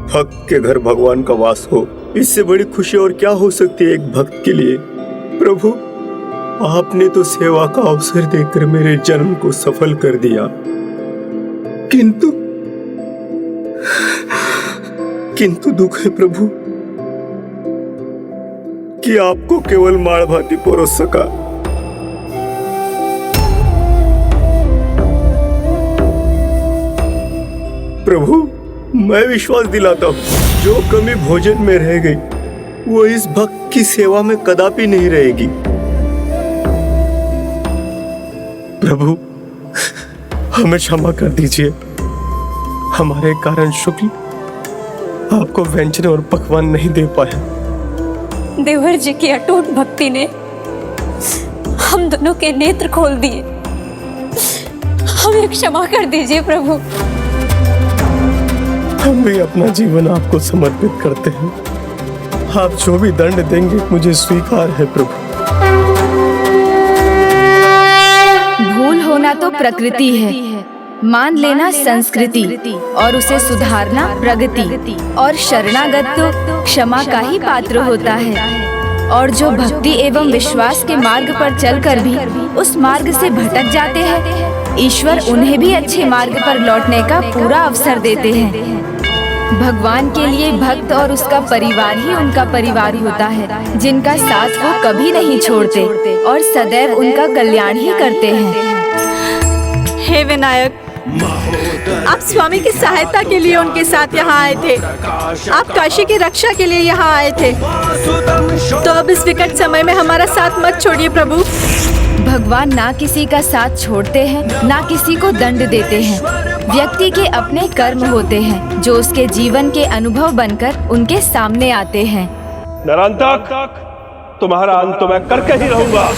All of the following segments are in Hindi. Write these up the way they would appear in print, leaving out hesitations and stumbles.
भक्त के घर भगवान का वास हो, इससे बड़ी खुशी और क्या हो सकती है एक भक्त के लिए। प्रभु, आपने तो सेवा का अवसर देकर मेरे जन्म को सफल कर दिया, किंतु दुख है प्रभु कि आपको केवल माड़ भाती परोस सका। प्रभु, मैं विश्वास दिलाता हूं, जो कमी भोजन में रह गई वो इस भक्त की सेवा में कदापि नहीं रहेगी। प्रभु, हमें क्षमा कर दीजिए, हमारे कारण शुक्ल आपको व्यंजन और पकवान नहीं दे पाया। देवर जी की अटूट भक्ति ने हम दोनों के नेत्र खोल दिए, हमें क्षमा कर दीजिए प्रभु। हम भी अपना जीवन आपको समर्पित करते हैं, आप जो भी दंड देंगे मुझे स्वीकार है प्रभु। भूल होना तो प्रकृति है, मान लेना संस्कृति, और उसे सुधारना प्रगति, और शरणागत तो क्षमा का ही पात्र होता है। और जो भक्ति एवं विश्वास के मार्ग पर चलकर भी उस मार्ग से भटक जाते हैं, ईश्वर उन्हें भी अच्छे मार्ग पर लौटने का पूरा अवसर देते हैं। भगवान के लिए भक्त और उसका परिवार ही उनका परिवार होता है, जिनका साथ वो कभी नहीं छोड़ते और सदैव उनका कल्याण ही करते हैं। हे विनायक, आप स्वामी की सहायता के लिए उनके साथ यहाँ आए थे, आप काशी की रक्षा के लिए यहाँ आए थे, तो अब इस विकट समय में हमारा साथ मत छोड़िए प्रभु। भगवान ना किसी का साथ छोड़ते हैं, ना किसी को दंड देते हैं। व्यक्ति के अपने कर्म होते हैं जो उसके जीवन के अनुभव बनकर उनके सामने आते हैं। नरांतक, तुम्हारा अंत तो मैं करके ही रहूंगा।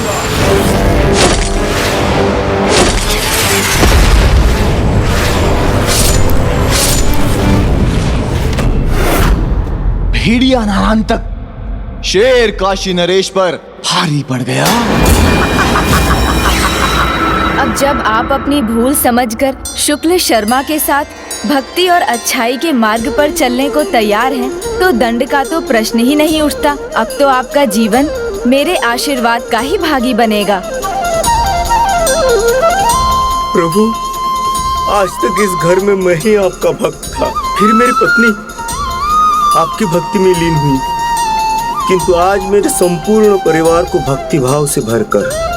भेड़िया नरांतक शेर काशी नरेश पर भारी पड़ गया। अब जब आप अपनी भूल समझकर शुक्ल शर्मा के साथ भक्ति और अच्छाई के मार्ग पर चलने को तैयार हैं, तो दंड का तो प्रश्न ही नहीं उठता। अब तो आपका जीवन मेरे आशीर्वाद का ही भागी बनेगा। प्रभु, आज तक इस घर में मैं ही आपका भक्त था, फिर मेरी पत्नी आपकी भक्ति में लीन हुई, किंतु आज मेरे संपूर्ण परिवार को भक्ति भाव से भरकर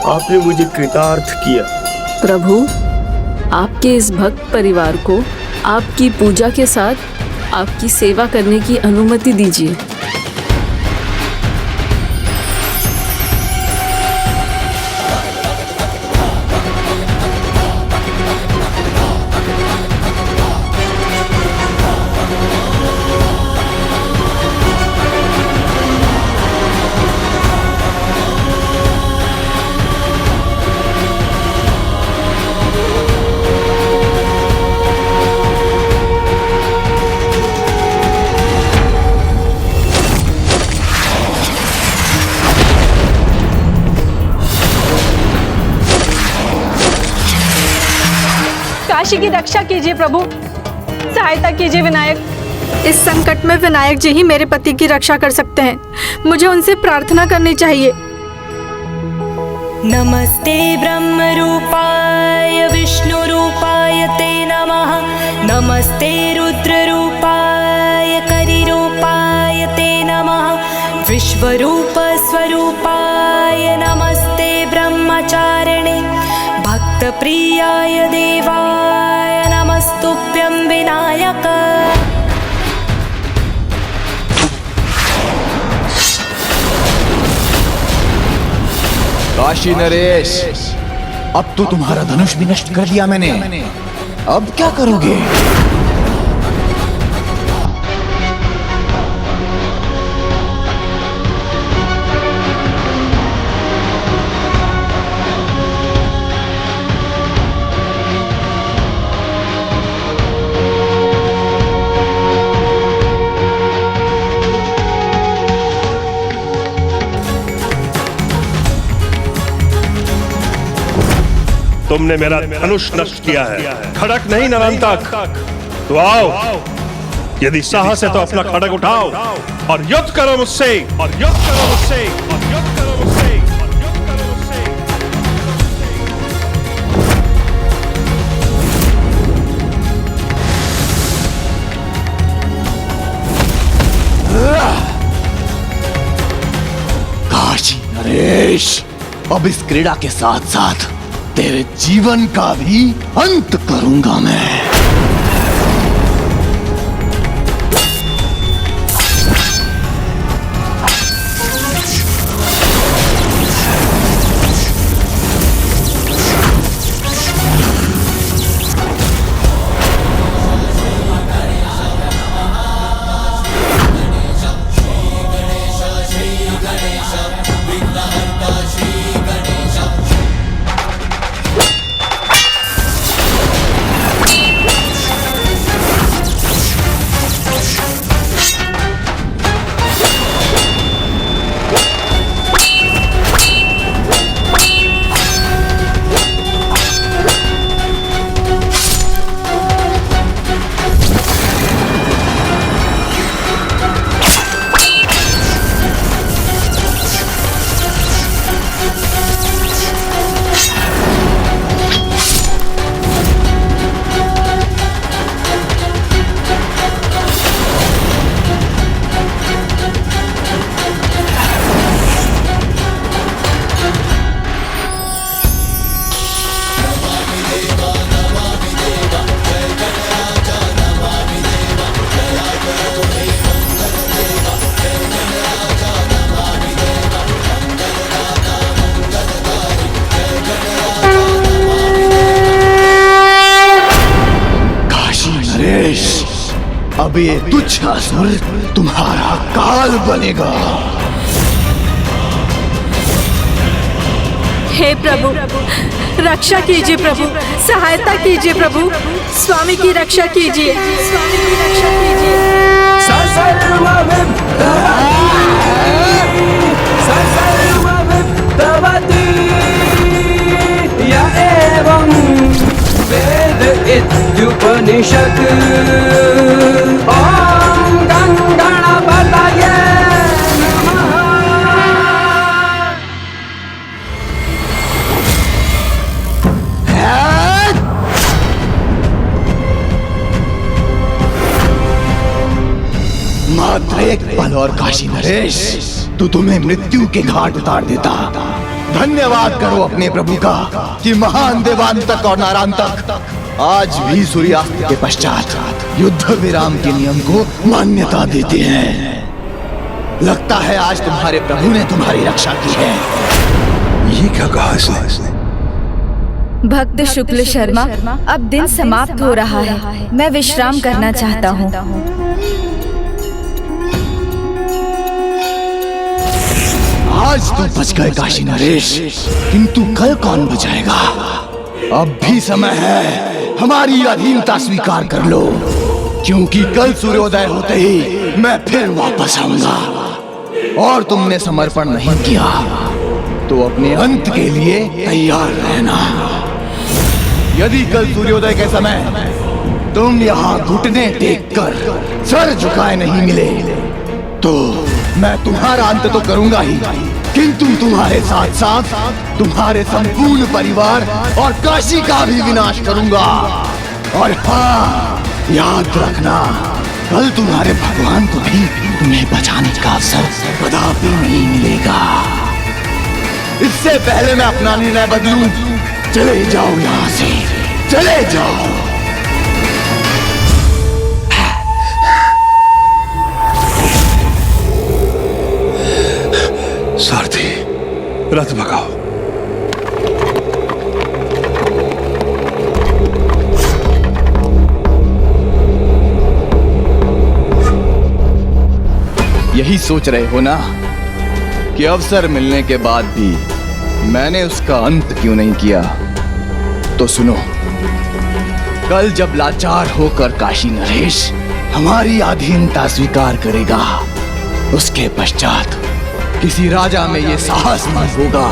आपने मुझे कृतार्थ किया। प्रभु, आपके इस भक्त परिवार को आपकी पूजा के साथ आपकी सेवा करने की अनुमति दीजिए। काशी की रक्षा कीजिए प्रभु, सहायता कीजिए विनायक। इस संकट में विनायक जी ही मेरे पति की रक्षा कर सकते हैं, मुझे उनसे प्रार्थना करनी चाहिए। नमस्ते ब्रह्म रूपाय विष्णु रूपाय ते नमः। नमस्ते रुद्र रूपाय करि रूपाय ते नमः। विश्वरूप स्वरूपाय नमस्ते ब्रह्मचारिणे। भक्त प्रियाय देवाय नमस्तुभ्यं विनायक। काशी नरेश, अब तो तुम्हारा धनुष भी नष्ट कर दिया मैंने, अब क्या करोगे? तुमने मेरा धनुष नष्ट किया है, खड़क नहीं नरांतक। तो आओ, यदि साहस है तो अपना खड़ग उठाओ और युद्ध करो मुझसे, और युद्ध करो मुझसे, और युद्ध करो मुझसे, और युद्ध करो मुझसे। काशी नरेश, अब इस क्रीड़ा के साथ साथ तेरे जीवन का भी अंत करूंगा मैं। अब ये तुच्छ असुर तुम्हारा काल बनेगा। हे प्रभु, रक्षा कीजिए प्रभु, सहायता कीजिए प्रभु, स्वामी की रक्षा कीजिए, स्वामी की रक्षा कीजिए। उपनिषद ओम गणपतये मात्र एक पल और काशी नरेश, तो तुम्हें मृत्यु के घाट उतार देता। धन्यवाद करो अपने प्रभु का कि महान देवांतक और नारांतक आज भी सूर्यास्त के पश्चात युद्ध विराम के नियम को मान्यता देते हैं। लगता है आज तुम्हारे प्रभु ने तुम्हारी रक्षा की है। ये क्या कहा इसने? भक्त शुक्ल शर्मा, अब दिन समाप्त हो रहा है, मैं विश्राम करना चाहता हूँ। आज तो बच गए काशी नरेश, किंतु कल कौन बचाएगा? अब भी समय है, हमारी अधीनता स्वीकार कर लो, क्योंकि कल सूर्योदय होते ही मैं फिर वापस आऊंगा। और तुमने समर्पण नहीं किया तो अपने अंत के लिए तैयार रहना। यदि कल सूर्योदय के समय तुम यहाँ घुटने टेक कर सर झुकाए नहीं मिले तो मैं तुम्हारा अंत तो करूंगा ही, किंतु तुम्हारे साथ साथ तुम्हारे संपूर्ण परिवार और काशी का भी विनाश करूंगा। और हाँ, याद रखना, कल तुम्हारे भगवान को भी तुम्हें बचाने का अवसर कदापि नहीं मिलेगा। इससे पहले मैं अपना निर्णय बदलूं, चले जाओ यहाँ से, चले जाओ। सारथी, रथ भगाओ। यही सोच रहे हो ना कि अवसर मिलने के बाद भी मैंने उसका अंत क्यों नहीं किया? तो सुनो, कल जब लाचार होकर काशी नरेश हमारी अधीनता स्वीकार करेगा, उसके पश्चात किसी राजा में ये साहस नहीं होगा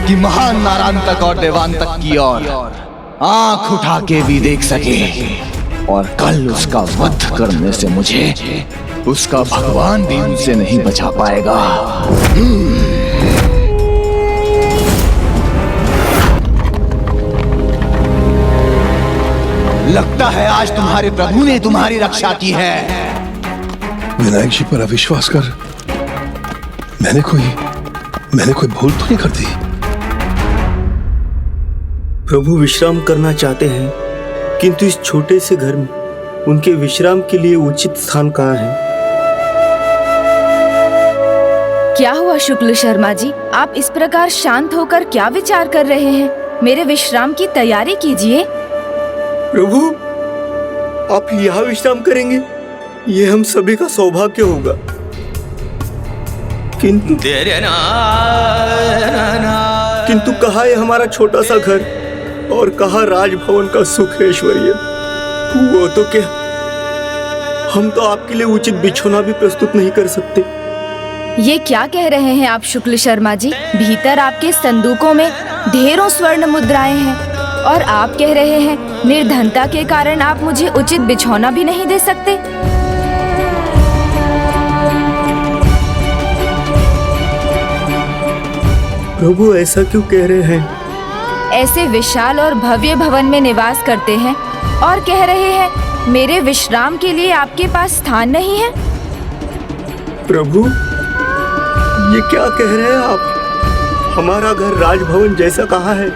कि महान नारांतक और देवांतक की ओर आंख उठा के भी देख सके। और कल उसका वध करने से मुझे उसका भगवान भी उनसे नहीं बचा पाएगा। लगता है आज तुम्हारे प्रभु ने तुम्हारी रक्षा की है। विनायक जी पर अविश्वास कर मैंने कोई भूल तो नहीं कर दी। प्रभु विश्राम करना चाहते हैं, किंतु इस छोटे से घर में उनके विश्राम के लिए उचित स्थान कहाँ है? क्या हुआ शुक्ल शर्मा जी, आप इस प्रकार शांत होकर क्या विचार कर रहे हैं? मेरे विश्राम की तैयारी कीजिए। प्रभु, आप यहाँ विश्राम करेंगे, ये हम सभी का सौभाग्य होगा। किंतु कहाँ है हमारा छोटा सा घर और कहाँ राजभवन का सुख ऐश्वर्य? वो तो क्या, हम तो आपके लिए उचित बिछौना भी प्रस्तुत नहीं कर सकते। ये क्या कह रहे हैं आप शुक्ल शर्मा जी? भीतर आपके संदूकों में ढेरों स्वर्ण मुद्राएं हैं और आप कह रहे हैं निर्धनता के कारण आप मुझे उचित बिछौना भी नहीं दे सकते। प्रभु, ऐसा क्यों कह रहे हैं? ऐसे विशाल और भव्य भवन में निवास करते हैं और कह रहे हैं मेरे विश्राम के लिए आपके पास स्थान नहीं है। प्रभु, ये क्या कह रहे हैं आप? हमारा घर राजभवन जैसा कहाँ है?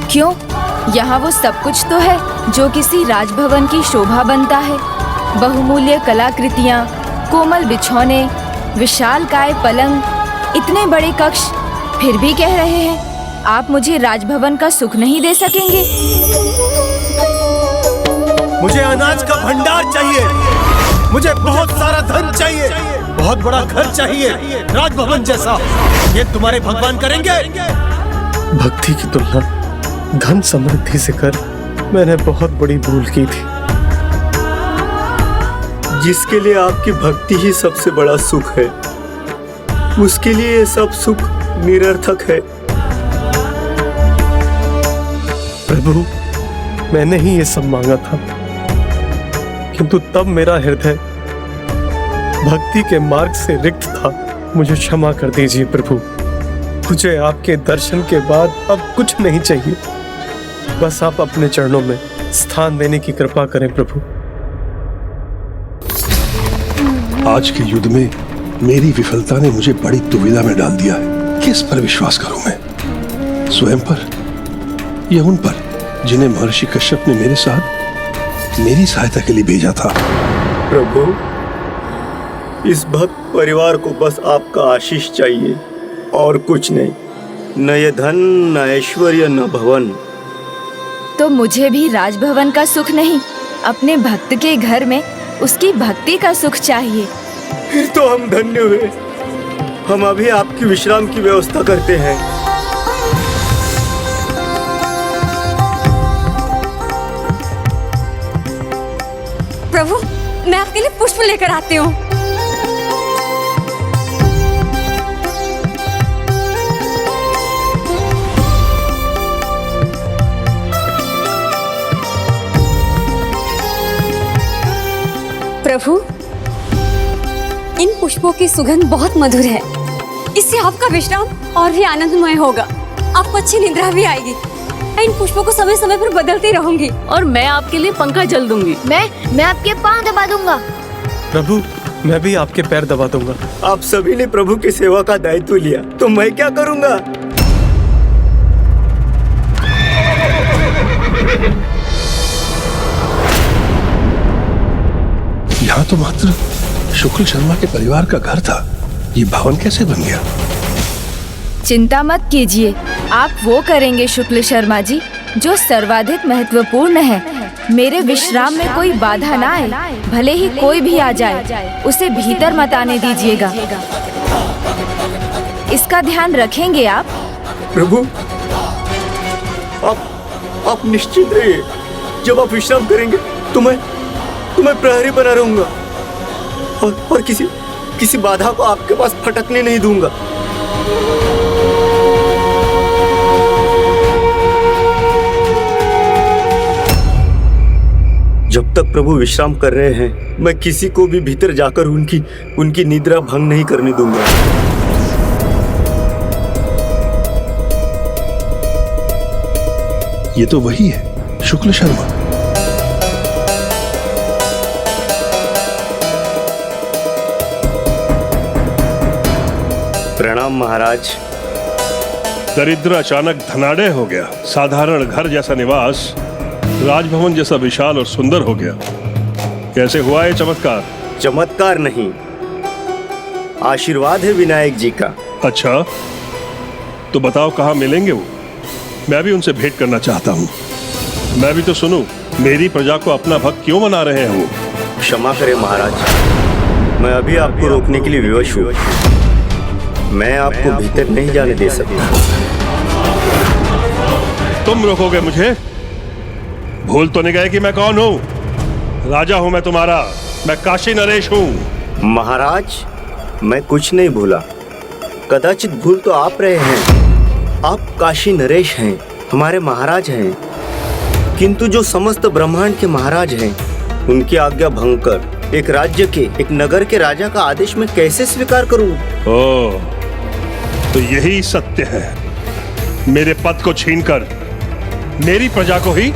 क्यों? यहाँ वो सब कुछ तो है जो किसी राजभवन की शोभा बनता है। बहुमूल्य कलाकृतियाँ, कोमल बिछौने, विशालकाय पलंग, इतने बड़े कक्ष, फिर भी कह रहे हैं आप मुझे राजभवन का सुख नहीं दे सकेंगे। मुझे अनाज का भंडार चाहिए, मुझे बहुत सारा धन चाहिए, बहुत बड़ा घर चाहिए, राजभवन जैसा। ये तुम्हारे भगवान करेंगे? भक्ति की तुलना धन समृद्धि से कर मैंने बहुत बड़ी भूल की थी। जिसके लिए आपकी भक्ति ही सबसे बड़ा सुख है, उसके लिए ये सब सुख निरर्थक है। प्रभु, मैंने ही ये सब मांगा था, किंतु तब मेरा हृदय भक्ति के मार्ग से रिक्त था। मुझे क्षमा कर दीजिए प्रभु। मुझे आपके दर्शन के बाद अब कुछ नहीं चाहिए, बस आप अपने चरणों में स्थान देने की कृपा करें प्रभु। आज के युद्ध में मेरी विफलता ने मुझे बड़ी दुविधा में डाल दिया है। किस पर विश्वास करूं मैं? स्वयं पर या उन पर जिन्हें महर्षि कश्यप ने मेरे साथ मेरी सहायता के लिए भेजा था? प्रभु, इस भक्त परिवार को बस आपका आशीष चाहिए और कुछ नहीं। न ये धन, न ऐश्वर्य, न भवन। तो मुझे भी राजभवन का सुख नहीं, अपने भक्त के घर में उसकी भक्ति का सुख चाहिए। फिर तो हम धन्य हुए। हम अभी आपकी विश्राम की व्यवस्था करते हैं। प्रभु, मैं आपके लिए पुष्प लेकर आती हूँ। प्रभु, इन पुष्पों की सुगंध बहुत मधुर है। इससे आपका विश्राम और भी आनंदमय होगा। आपको अच्छी निद्रा भी आएगी। मैं इन पुष्पों को समय समय पर बदलती रहूंगी और मैं आपके लिए पंखा जल दूंगी। मैं आपके पांव दबा दूंगा। प्रभु, मैं भी आपके पैर दबा दूंगा। आप सभी ने प्रभु की सेवा का दायित्व लिया, तो मैं क्या करूंगा? यहाँ तो मात्र शुक्ल शर्मा के परिवार का घर था, ये भवन कैसे बन गया? चिंता मत कीजिए, आप वो करेंगे शुक्ल शर्मा जी जो सर्वाधिक महत्वपूर्ण है। मेरे विश्राम में कोई बाधा ना आए, भले ही कोई भी आ जाए, उसे भीतर मत आने दीजिएगा। इसका ध्यान रखेंगे आप? प्रभु, आप निश्चित रहिए, जब आप विश्राम करेंगे तो मैं प्रहरी बना रहूंगा और किसी बाधा को आपके पास फटकने नहीं दूंगा। जब तक प्रभु विश्राम कर रहे हैं, मैं किसी को भी भीतर जाकर उनकी निद्रा भंग नहीं करने दूंगा। ये तो वही है, शुक्ल शर्मा। प्रणाम महाराज। दरिद्र अचानक धनाढ्य हो गया, साधारण घर जैसा निवास राजभवन जैसा विशाल और सुंदर हो गया। कैसे हुआ ये चमत्कार? चमत्कार नहीं, आशीर्वाद है विनायक जी का। अच्छा, तो बताओ कहाँ मिलेंगे वो? मैं भी उनसे भेंट करना चाहता हूँ। मैं भी तो सुनूं, मेरी प्रजा को अपना भक्त क्यों मना रहे हैं वो? क्षमा करें महाराज, मैं अभी आपको रोकने के लिए विवश हूँ। मैं आपको भीतर नहीं जाने दे सकता। तुम रोकोगे मुझे? भूल तो नहीं गए कि मैं कौन हूँ? राजा हूँ मैं तुम्हारा, मैं काशी नरेश हूँ। महाराज, मैं कुछ नहीं भूला। कदाचित भूल तो आप रहे हैं। आप काशी नरेश हैं, हमारे महाराज हैं, किंतु जो समस्त ब्रह्मांड के महाराज हैं, उनकी आज्ञा भंग कर एक राज्य के, एक नगर के राजा का आदेश मैं कैसे स्वीकार करूं? ओह, तो यही सत्य है। मेरे पद को छीनकर मेरी प्रजा को ही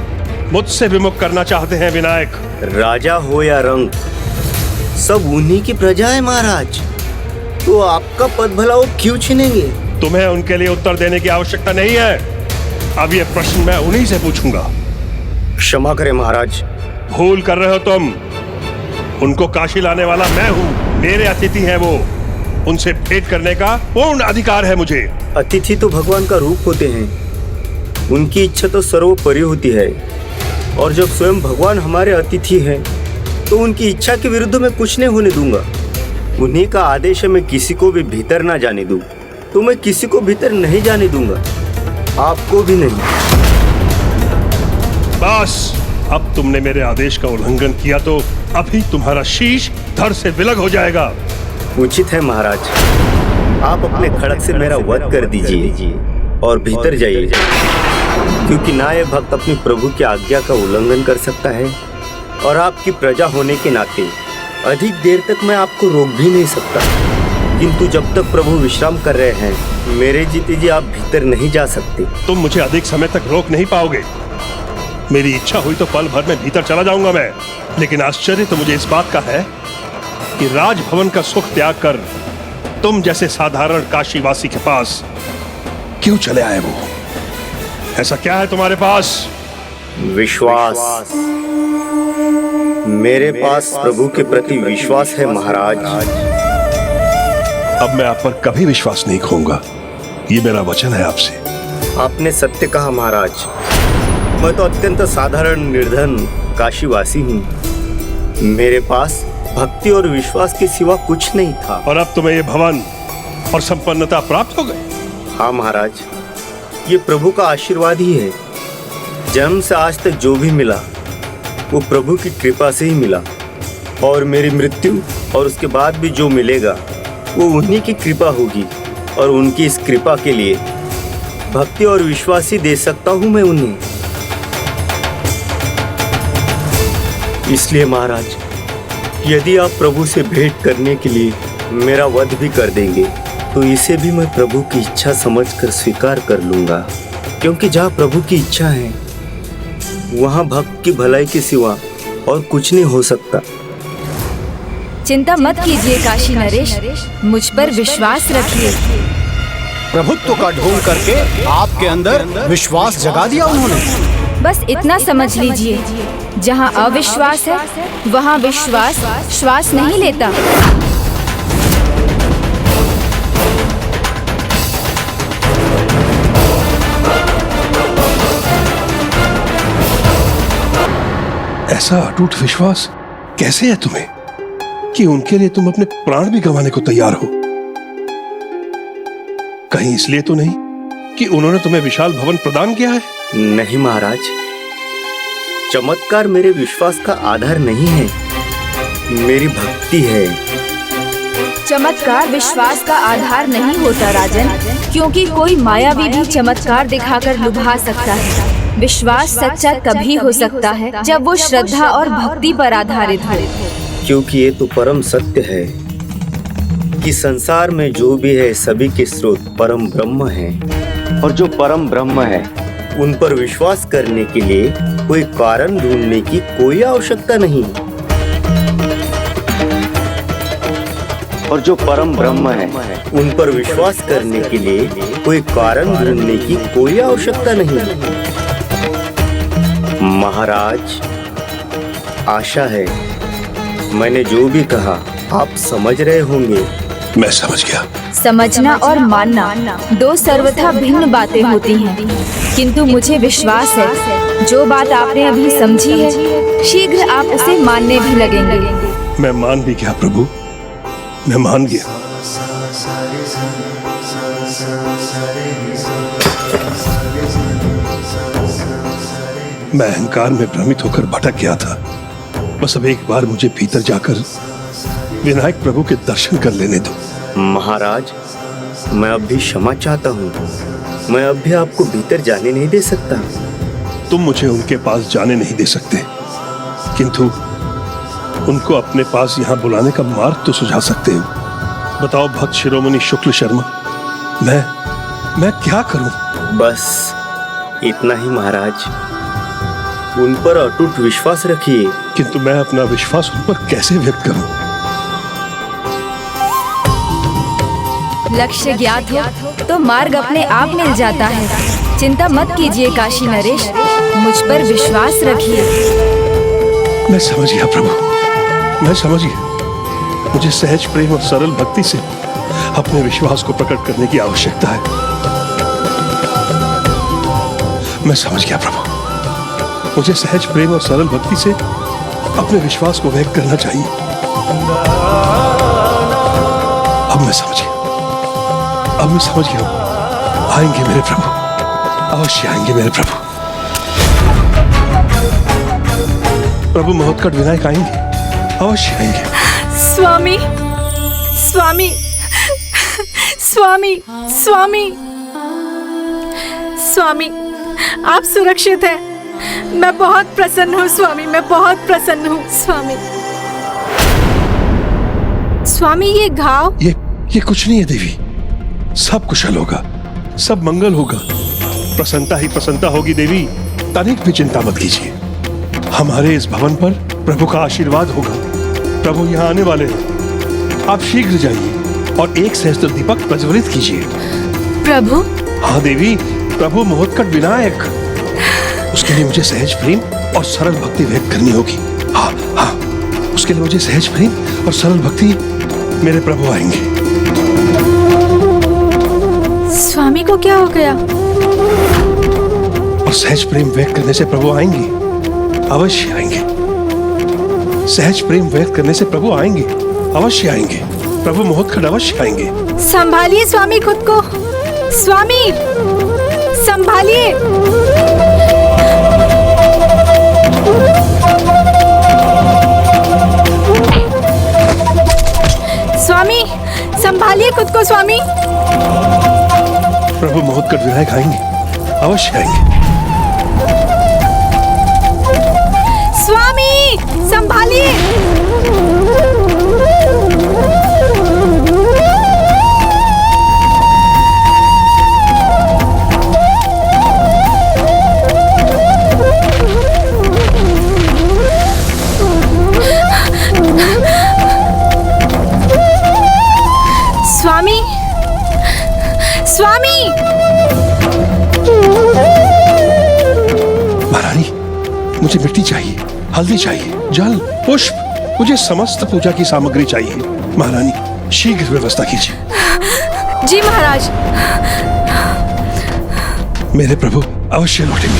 मुझसे विमुख करना चाहते हैं विनायक। राजा हो या रंग, सब उन्हीं की प्रजा है महाराज, तो आपका पद भला वो क्यों छीनेंगे? तुम्हें उनके लिए उत्तर देने की आवश्यकता नहीं है। अब ये प्रश्न मैं उन्हीं से पूछूंगा। क्षमा करें महाराज। भूल कर रहे हो तुम। उनको काशी लाने वाला मैं हूँ, मेरे अतिथि हैं वो। उनसे भेंट करने का पूर्ण अधिकार है मुझे। अतिथि तो भगवान का रूप होते हैं, उनकी इच्छा तो सर्वोपरि होती है, और जब स्वयं भगवान हमारे अतिथि हैं तो उनकी इच्छा के विरुद्ध मैं कुछ नहीं होने दूंगा। उन्हीं का आदेश है मैं किसी को भी भीतर ना जाने दूं, तो मैं किसी को भीतर नहीं जाने दूंगा, आपको भी नहीं। बस, अब तुमने मेरे आदेश का उल्लंघन किया तो अभी तुम्हारा शीश धड़ से विलग हो जाएगा। उचित है महाराज, आप अपने खड़ग से मेरा वध कर दीजिए और भीतर जाइए, क्योंकि ना ये भक्त अपनी प्रभु की आज्ञा का उल्लंघन कर सकता है, और आपकी प्रजा होने के नाते अधिक देर तक मैं आपको रोक भी नहीं सकता। किंतु जब तक प्रभु विश्राम कर रहे हैं, मेरे जीते जी आप भीतर नहीं जा सकते। तुम मुझे अधिक समय तक रोक नहीं पाओगे। मेरी इच्छा हुई तो पल भर में भीतर चला जाऊंगा मैं। लेकिन आश्चर्य तो मुझे इस बात का है कि राजभवन का सुख त्याग कर तुम जैसे साधारण काशीवासी के पास क्यों चले आए वो? ऐसा क्या है तुम्हारे पास? विश्वास। मेरे पास प्रभु के प्रति विश्वास है महाराज। अब मैं आप पर कभी विश्वास नहीं खोऊंगा, ये मेरा वचन है आपसे। आपने सत्य कहा महाराज। मैं तो अत्यंत साधारण निर्धन काशीवासी हूँ। मेरे पास भक्ति और विश्वास के सिवा कुछ नहीं था। और अब तुम्हें ये भवन और संपन्नता प्राप्त हो गई? हाँ महाराज, ये प्रभु का आशीर्वाद ही है। जन्म से आज तक जो भी मिला वो प्रभु की कृपा से ही मिला, और मेरी मृत्यु और उसके बाद भी जो मिलेगा वो उन्हीं की कृपा होगी, और उनकी इस कृपा के लिए भक्ति और विश्वास ही दे सकता हूँ मैं उन्हें। इसलिए महाराज, यदि आप प्रभु से भेंट करने के लिए मेरा वध भी कर देंगे तो इसे भी मैं प्रभु की इच्छा समझकर स्वीकार कर लूंगा, क्योंकि जहाँ प्रभु की इच्छा है वहाँ भक्त की भलाई के सिवा और कुछ नहीं हो सकता। चिंता मत कीजिए काशी नरेश, मुझ पर विश्वास रखिए। प्रभुत्व का ढोंग करके आपके अंदर विश्वास जगा दिया उन्होंने। बस इतना समझ लीजिए, जहाँ अविश्वास है वहाँ विश्वास श्वास नहीं लेता। ऐसा अटूट विश्वास कैसे है तुम्हें कि उनके लिए तुम अपने प्राण भी गंवाने को तैयार हो? कहीं इसलिए तो नहीं कि उन्होंने तुम्हें विशाल भवन प्रदान किया है? नहीं महाराज, चमत्कार मेरे विश्वास का आधार नहीं है, मेरी भक्ति है। चमत्कार विश्वास का आधार नहीं होता राजन, क्योंकि कोई मायावी भी चमत्कार दिखाकर लुभा सकता है। विश्वास सच्चा तभी हो सकता है जब वो श्रद्धा और भक्ति पर आधारित हो। क्योंकि ये तो परम सत्य है कि संसार में जो भी है सभी के स्रोत परम ब्रह्म है, और जो परम ब्रह्म है उन पर विश्वास करने के लिए कोई कारण ढूंढने की कोई आवश्यकता नहीं। और जो परम ब्रह्म है उन पर विश्वास करने के लिए कोई कारण ढूंढने की कोई आवश्यकता नहीं। महाराज, आशा है मैंने जो भी कहा आप समझ रहे होंगे। मैं समझ गया। समझना और मानना दो सर्वथा भिन्न बातें होती हैं, किंतु मुझे विश्वास है जो बात आपने अभी समझी है शीघ्र आप उसे मानने भी लगेंगे। मैं मान भी गया प्रभु, मैं मान गया। मैं अहंकार में भ्रमित होकर भटक गया था। बस अब एक बार मुझे भीतर जाकर विनायक प्रभु के दर्शन कर लेने दो। महाराज, मैं अब भी क्षमा चाहता हूँ, मैं अब भी आपको भीतर जाने नहीं दे सकता। तुम मुझे उनके पास जाने नहीं दे सकते, किंतु उनको अपने पास यहाँ बुलाने का मार्ग तो सुझा सकते हो। बताओ भक्त शिरोमणि शुक्ल शर्मा, मैं क्या करूं? बस इतना ही महाराज, उन पर अटूट विश्वास रखिए। किंतु मैं अपना विश्वास उन पर कैसे व्यक्त करूं? लक्ष्य ज्ञात हो तो मार्ग अपने आप मिल जाता है। चिंता मत कीजिए काशी नरेश, मुझ पर विश्वास रखिए। मैं समझ गया प्रभु, मैं समझ गया। मुझे सहज प्रेम और सरल भक्ति से अपने विश्वास को प्रकट करने की आवश्यकता है। मैं समझ गया प्रभु, मुझे सहज प्रेम और सरल भक्ति से अपने विश्वास को व्यक्त करना चाहिए। अब मैं समझ गया। आएंगे मेरे प्रभु, अवश्य आएंगे मेरे प्रभु। प्रभु महोत्कट विनायक आएंगे, अवश्य आएंगे। स्वामी, स्वामी, स्वामी, स्वामी, स्वामी, आप सुरक्षित हैं। मैं बहुत प्रसन्न हूँ स्वामी, मैं बहुत प्रसन्न हूँ स्वामी। स्वामी, ये घाव? ये कुछ नहीं है देवी, सब कुशल होगा, सब मंगल होगा। प्रसन्नता ही प्रसन्नता होगी देवी, तनिक भी चिंता मत कीजिए। हमारे इस भवन पर प्रभु का आशीर्वाद होगा। प्रभु यहाँ आने वाले हैं, आप शीघ्र जाइए और एक सहस्त्र दीपक प्रज्वलित कीजिए। प्रभु? हाँ देवी, प्रभु महोत्कट विनायक। उसके लिए मुझे सहज प्रेम और सरल भक्ति व्यक्त करनी होगी। हाँ, उसके लिए मुझे सहज प्रेम और सरल भक्ति। मेरे प्रभु आएंगे। स्वामी को क्या हो गया? और सहज प्रेम व्यक्त करने से प्रभु आएंगे, अवश्य आएंगे। सहज प्रेम व्यक्त करने से प्रभु आएंगे, अवश्य आएंगे। प्रभु महोत्कट अवश्य आएंगे। संभालिए स्वामी खुद को, स्वामी संभालिए। स्वामी संभालिए खुद को स्वामी। प्रभु महोत्कट विनायक आएंगे, अवश्य आएंगे। स्वामी संभालिए। स्वामी, स्वामी। महारानी, मुझे मिट्टी चाहिए, हल्दी चाहिए, जल, पुष्प, मुझे समस्त पूजा की सामग्री चाहिए। महारानी, शीघ्र व्यवस्था कीजिए। जी महाराज। मेरे प्रभु अवश्य लौटेंगे।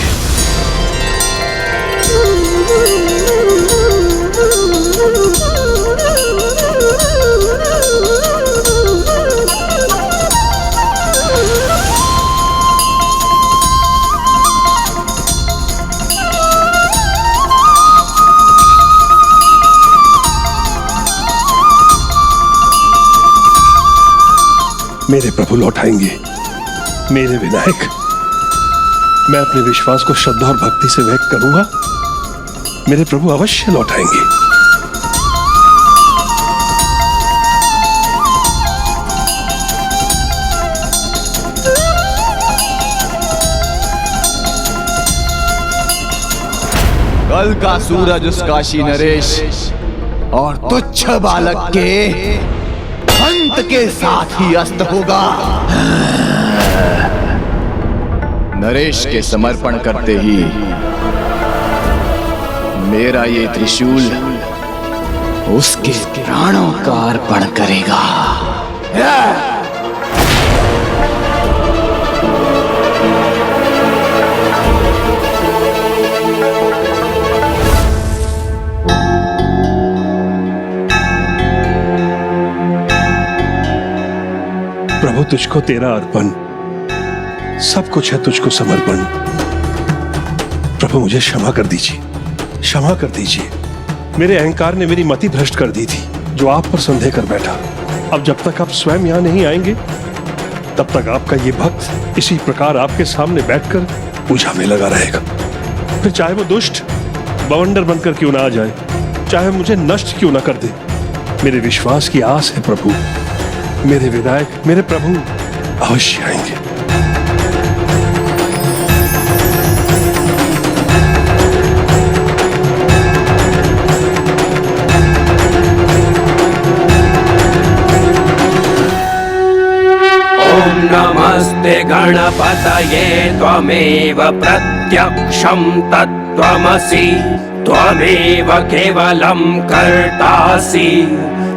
मेरे प्रभु लौटाएंगे। मेरे विनायक, मैं अपने विश्वास को श्रद्धा और भक्ति से व्यक्त करूंगा। मेरे प्रभु अवश्य लौटाएंगे। कल का सूरज उस काशी नरेश और तुच्छ बालक के अंत के साथ ही अस्त होगा। नरेश के समर्पण करते ही मेरा ये त्रिशूल उसके प्राणों का अर्पण करेगा। प्रभु तुझको तेरा अर्पण, सब कुछ है तुझको समर्पण। प्रभु मुझे क्षमा कर दीजिए, क्षमा कर दीजिए। मेरे अहंकार ने मेरी मति भ्रष्ट कर दी थी, जो आप पर संदेह कर बैठा। अब जब तक आप स्वयं यहां नहीं आएंगे तब तक आपका ये भक्त इसी प्रकार आपके सामने बैठकर पूजा में लगा रहेगा। फिर चाहे वो दुष्ट बवंडर बनकर क्यों ना आ जाए, चाहे मुझे नष्ट क्यों ना कर दे, मेरे विश्वास की आस है प्रभु, मेरे विनायक, मेरे प्रभु अवश्य आएंगे। ओम नमस्ते गणपतये त्वमेव प्रत्यक्षं तत्त्वमसि त्वमेव केवलं कर्तासि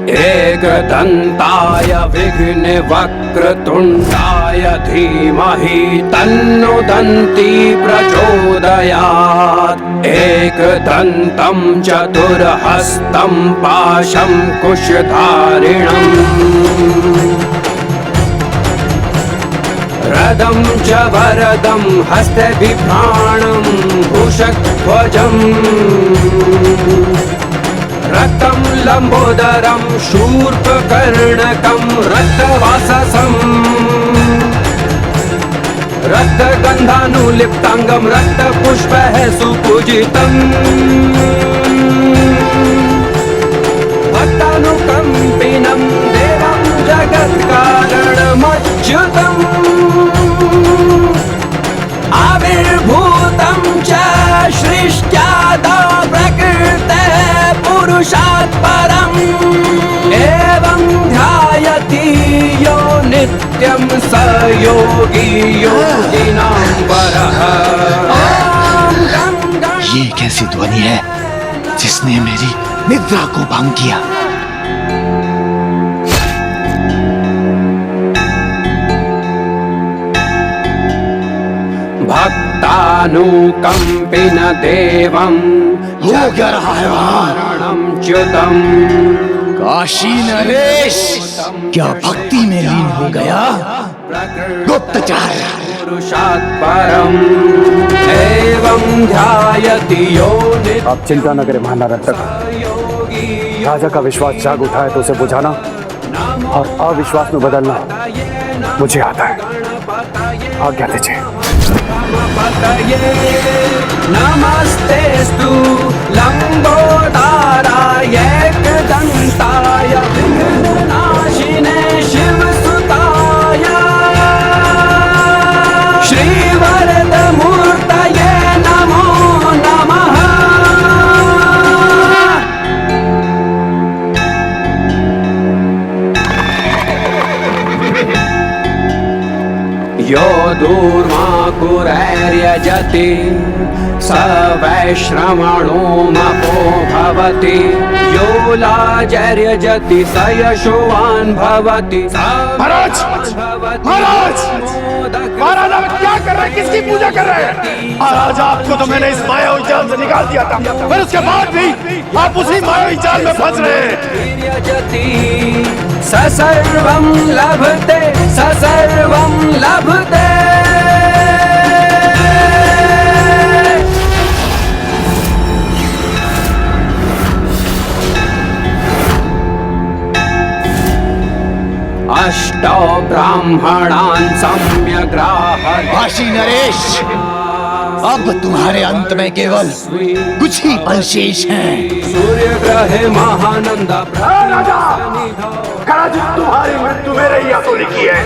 एकदन्ताय विघ्न वक्रतुण्डाय धीमहि तन्नो दन्ती प्रचोदयात् एकदन्तं चतुर्हस्तं पाशं कुशधारिणम् रदं च वरदं हस्ते बिभ्राणं भूषध्वजम् रक्तं लंबोदरं शूर्पकर्णकं रक्तवाससं रक्तगन्धानुलिप्ताङ्गं रक्तपुष्पैः सुपूजितम् भक्तानुकम्पिनं देवं जगत्कारणमच्युतम् आविर्भूतं च सृष्ट्यादा प्रकृते पुरुषात् परम् एवं ध्यायति यो नित्यं स योगी योगिनां वरः। ये कैसी ध्वनि है जिसने मेरी निद्रा को भंग किया? भक्तानुकंपिन देवं हो क्या रहा है वहाँ? च्युतम् काशी नरेश क्या भक्ति में लीन हो गया? गुप्तचर पुरुषात् परम् एवं ध्यायति यो नित्यं। आप चिंता न करें महानरंतक, राजा का विश्वास जाग उठा है तो उसे बुझाना और अविश्वास में बदलना मुझे आता है। आज्ञा दीजिए। नमस्तेस्तु लंबोदराय एकदन्ताय विघ्ननाशिने शिवसुताय श्रीवरदमूर्तये नमो नमः। यो दूर्माकुरैर्यजति स वैश्रवणो मपो भवति यो लाजर्यजति स यशोवान् भवति। महाराज, महाराज, महाराज आप क्या कर रहे हैं? किसकी पूजा कर रहे हैं? महाराज आपको तो मैंने इस मायावी जाल से निकाल दिया था, पर उसके बाद भी आप उसी मायावी जाल में फंस रहे हैं। स सर्वं लभते, स सर्वं लभते। अष्टौ ब्राह्मणान् सम्यग्राहयेत्। काशी नरेश, अब तुम्हारे अंत में केवल कुछ ही पल शेष हैं। सूर्य ग्रहे महानंद तुम्हारी मृत्यु मेरे ही हाथों लिखी है।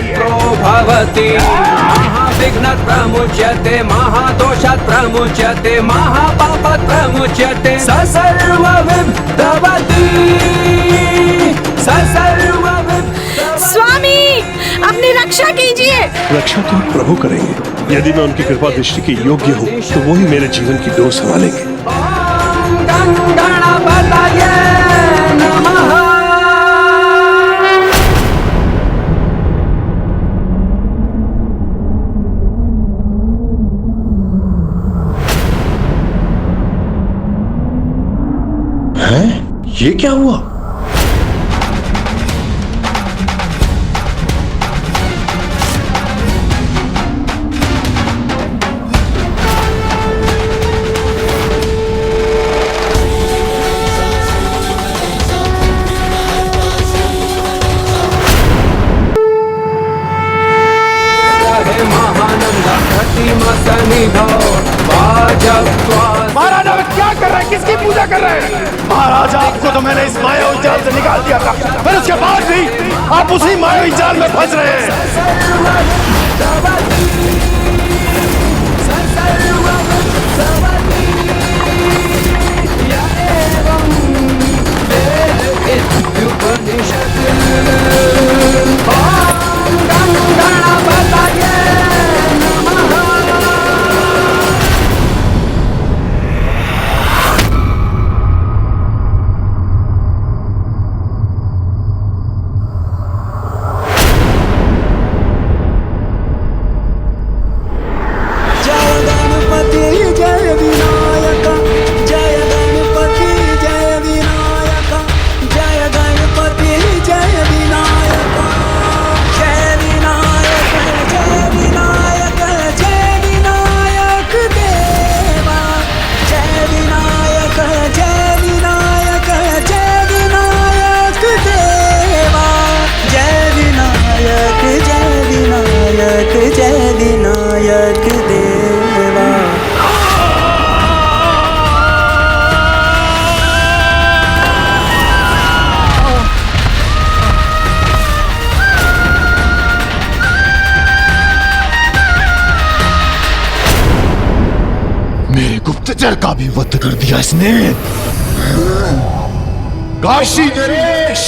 भवति महाविघ्न प्रमुच्यते, महादोषात् प्रमुच्यते, महापापात् प्रमुच्यते। स सर्वविद्भवति, स सर्वविद्भवति। स्वामी, अपनी रक्षा कीजिए। रक्षा तो प्रभु करेंगे। यदि मैं उनकी कृपा दृष्टि के योग्य हूँ तो वो ही मेरे जीवन की डोर संभालेंगे। गणपतये नमः। हैं? ये क्या हुआ? महाराज आप क्या कर रहे हैं? किसकी पूजा कर रहे हैं? महाराज आपको तो मैंने इस मायावी जाल से निकाल दिया था, पर उसके बाद भी आप उसी मायावी जाल में फंस रहे हैं। गुप्तचर का भी वध कर दिया इसने। काशी नरेश,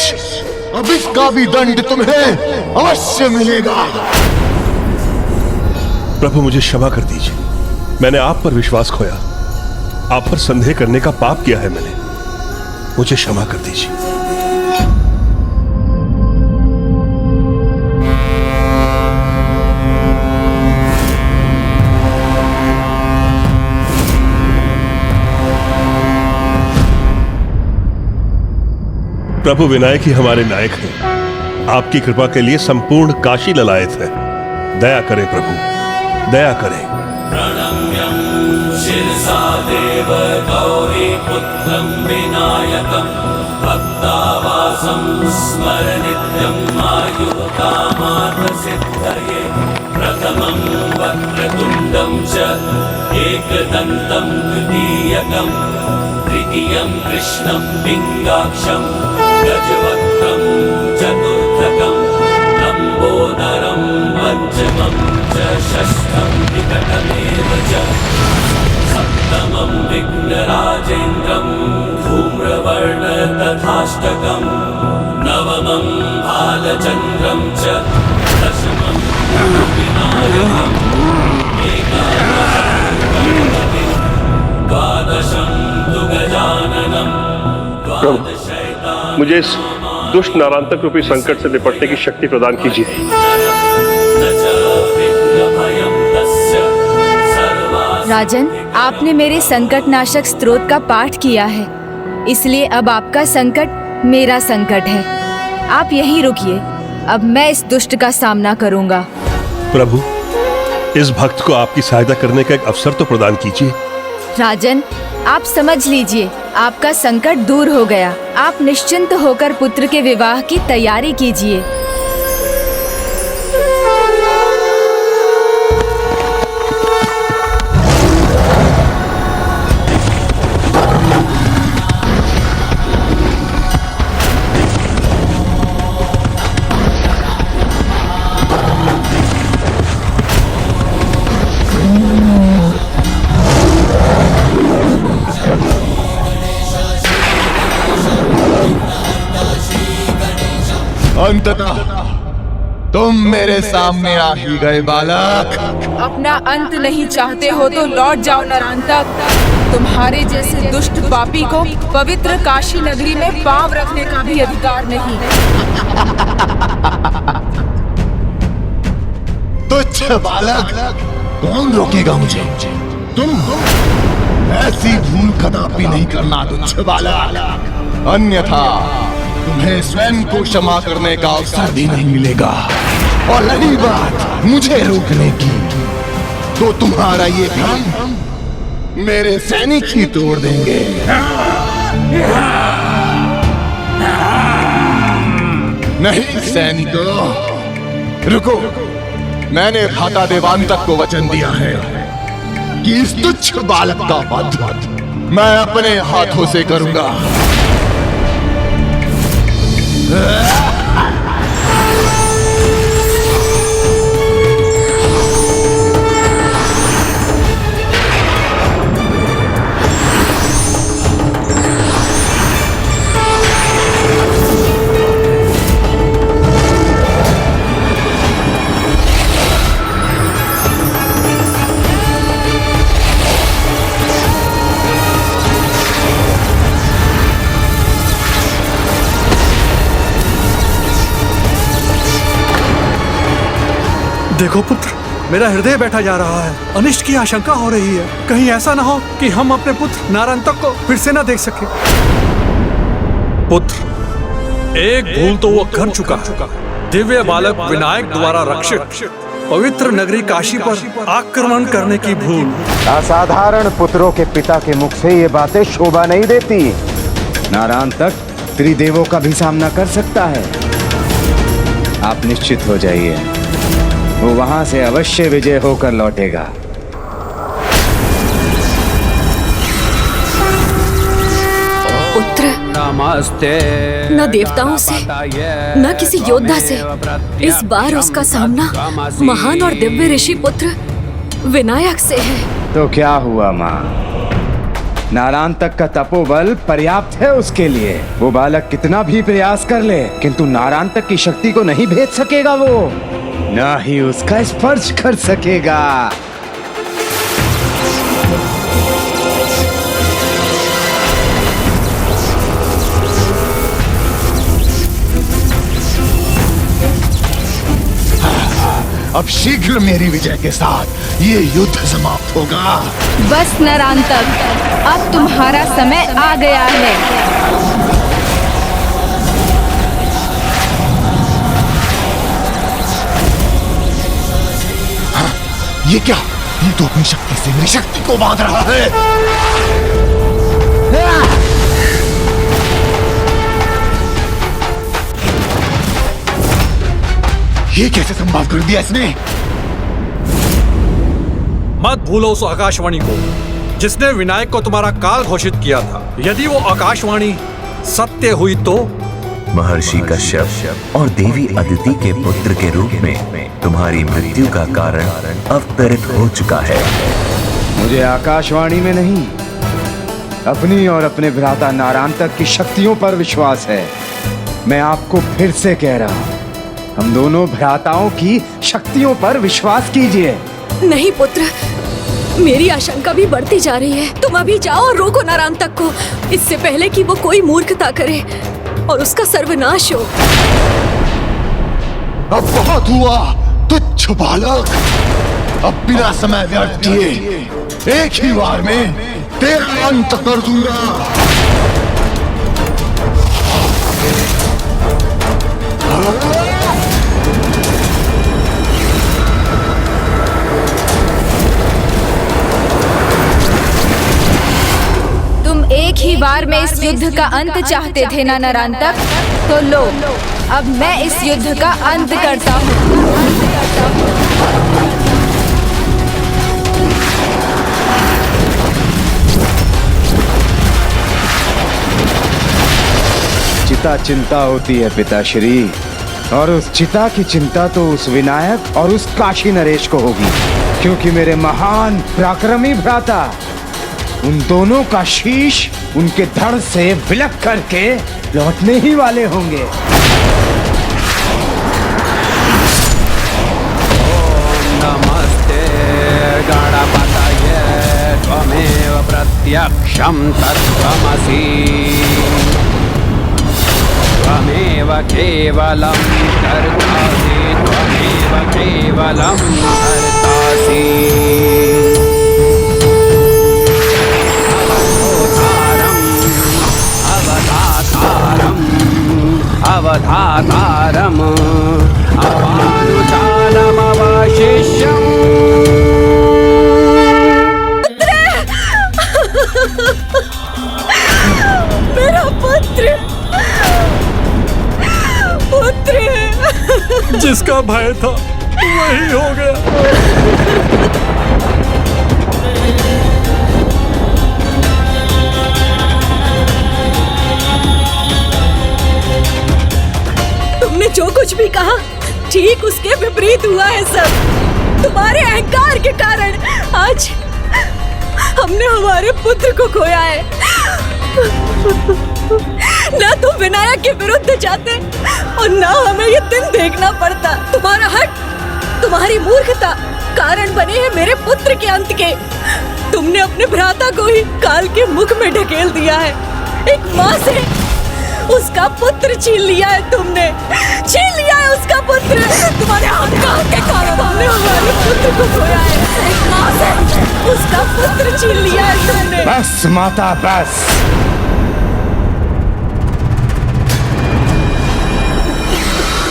अब इसका भी दंड तुम्हें अवश्य मिलेगा। प्रभु मुझे क्षमा कर दीजिए, मैंने आप पर विश्वास खोया, आप पर संदेह करने का पाप किया है मैंने, मुझे क्षमा कर दीजिए। प्रभु विनायक ही हमारे नायक हैं। आपकी कृपा के लिए संपूर्ण काशी ललायत है। दया करें प्रभु, दया करें। प्रणम्यं शिरसा देव गौरी पुत्रं विनायकं भक्तावासं स्मर नित्यं आयुर्कामार्थसिद्धये। प्रथमं वक्रतुण्डं च एकदन्तं द्वितीयकं तृतीयं कृष्णं पिङ्गाक्षं गजवक्त्रं चतुर्थकं लम्बोदरं पञ्चमं च षष्ठं विकटमेव च सप्तमं विघ्नराजेन्द्रं धूम्रवर्ण तथाष्टकं नवमं भालचन्द्रं च दशमं विनायकम् एकादशं गणपतिं द्वादशं तु गजाननं मुझे इस दुष्ट नारांतक रूपी संकट से निपटने की शक्ति प्रदान कीजिए। राजन, आपने मेरे संकट नाशक स्तोत्र का पाठ किया है, इसलिए अब आपका संकट मेरा संकट है। आप यहीं रुकिए, अब मैं इस दुष्ट का सामना करूंगा। प्रभु, इस भक्त को आपकी सहायता करने का एक अवसर तो प्रदान कीजिए। राजन, आप समझ लीजिए, आपका संकट दूर हो गया। आप निश्चिंत होकर पुत्र के विवाह की तैयारी कीजिए। अंततः तुम मेरे सामने आ ही गए बालक। अपना अंत नहीं चाहते हो तो लौट जाओ नरांतक। तुम्हारे जैसे दुष्ट पापी को पवित्र काशी नगरी में पांव रखने का भी अधिकार नहीं। तुच्छ बालक, कौन रोकेगा मुझे? तुम ऐसी भूल कदापि नहीं करना तुच्छ बालक, अन्यथा तुम्हें स्वयं को क्षमा करने का अवसर भी नहीं मिलेगा। और रही बात मुझे रोकने की, तो तुम्हारा ये भ्रम मेरे सैनिक ही तोड़ देंगे। नहीं सैनिकों, रुको। मैंने भ्राता देवांतक को वचन दिया है कि इस तुच्छ बालक का वध मैं अपने हाथों से करूंगा। देखो पुत्र, मेरा हृदय बैठा जा रहा है। अनिष्ट की आशंका हो रही है। कहीं ऐसा ना हो कि हम अपने पुत्र नारायणतक को फिर से ना देख सके। पुत्र, एक भूल तो वो कर चुका है। दिव्य बालक विनायक द्वारा रक्षित पवित्र नगरी काशी पर आक्रमण करने की भूल। असाधारण पुत्रों के पिता के मुख से ये बातें शोभा नहीं देती। नारायणतक त्रिदेवों का भी सामना कर सकता है। आप निश्चित हो जाइए, वो वहां से अवश्य विजय होकर लौटेगा। पुत्र, नमस्ते। न देवताओं से न किसी योद्धा से इस बार उसका सामना महान और दिव्य ऋषि पुत्र विनायक से है। तो क्या हुआ माँ? नारायणतक का तपोबल पर्याप्त है उसके लिए। वो बालक कितना भी प्रयास कर ले, किंतु नारायणतक की शक्ति को नहीं भेद सकेगा। वो ना ही उसका स्पर्श कर सकेगा। अब शीघ्र मेरी विजय के साथ ये युद्ध समाप्त होगा। बस नरांतक, अब तुम्हारा समय आ गया है। ये क्या? ये तो अपनी शक्ति से मेरी शक्ति को बांध रहा है। ये कैसे संभव कर दिया इसने? मत भूलो उस आकाशवाणी को जिसने विनायक को तुम्हारा काल घोषित किया था। यदि वो आकाशवाणी सत्य हुई तो महर्षि कश्यप और देवी अदिति के पुत्र के रूप में तुम्हारी मृत्यु का कारण अवतरित हो चुका है। मुझे आकाशवाणी में नहीं, अपनी और अपने भ्राता नारायणतक की शक्तियों पर विश्वास है। मैं आपको फिर से कह रहा हूँ, हम दोनों भ्राताओं की शक्तियों पर विश्वास कीजिए। नहीं पुत्र, मेरी आशंका भी बढ़ती जा रही है। तुम अभी जाओ और रोको नारायणतक को, इससे पहले कि वो कोई मूर्खता करे और उसका सर्वनाश हो। अब बहुत हुआ तुच्छ बालक। अब बिना समय व्यर्थ किए एक ही बार में तेरा अंत कर दूंगा। एक ही बार में इस युद्ध का अंत चाहते थे ना नारायणतक? तो लो, अब मैं इस युद्ध का अंत करता हूँ। चिता चिंता होती है पिताश्री, और उस चिता की चिंता तो उस विनायक और उस काशी नरेश को होगी, क्योंकि मेरे महान पराक्रमी भ्राता उन दोनों का शीश उनके धड़ से विलक करके लौटने ही वाले होंगे। प्रत्यक्षं तत्त्वमसि त्वमेव केवलं कर्तासि त्वमेव केवलं कर्तासि अवधातारम् अवानुचालमवशिष्यम् मेरा पुत्र पुत्र जिसका भय था वही हो गया। तुमने जो कुछ भी कहा ठीक उसके विपरीत हुआ है सब। तुम्हारे अहंकार के कारण आज हमने हमारे पुत्र को खोया है। ना तुम विनायक के विरुद्ध जाते और ना हमें ये दिन देखना पड़ता। तुम्हारा हट, तुम्हारी मूर्खता कारण बने हैं मेरे पुत्र के अंत के। तुमने अपने भ्राता को ही काल के मुख में ढकेल दिया है। एक माँ से उसका पुत्र छीन लिया है तुमने, छीन लिया है उसका पुत्र। तुम्हारे अहंकार के कारण हमने हमारे पुत्र को खोया है। एक माँ से उसका पुत्र छीन लिया है तुमने। बस माता बस।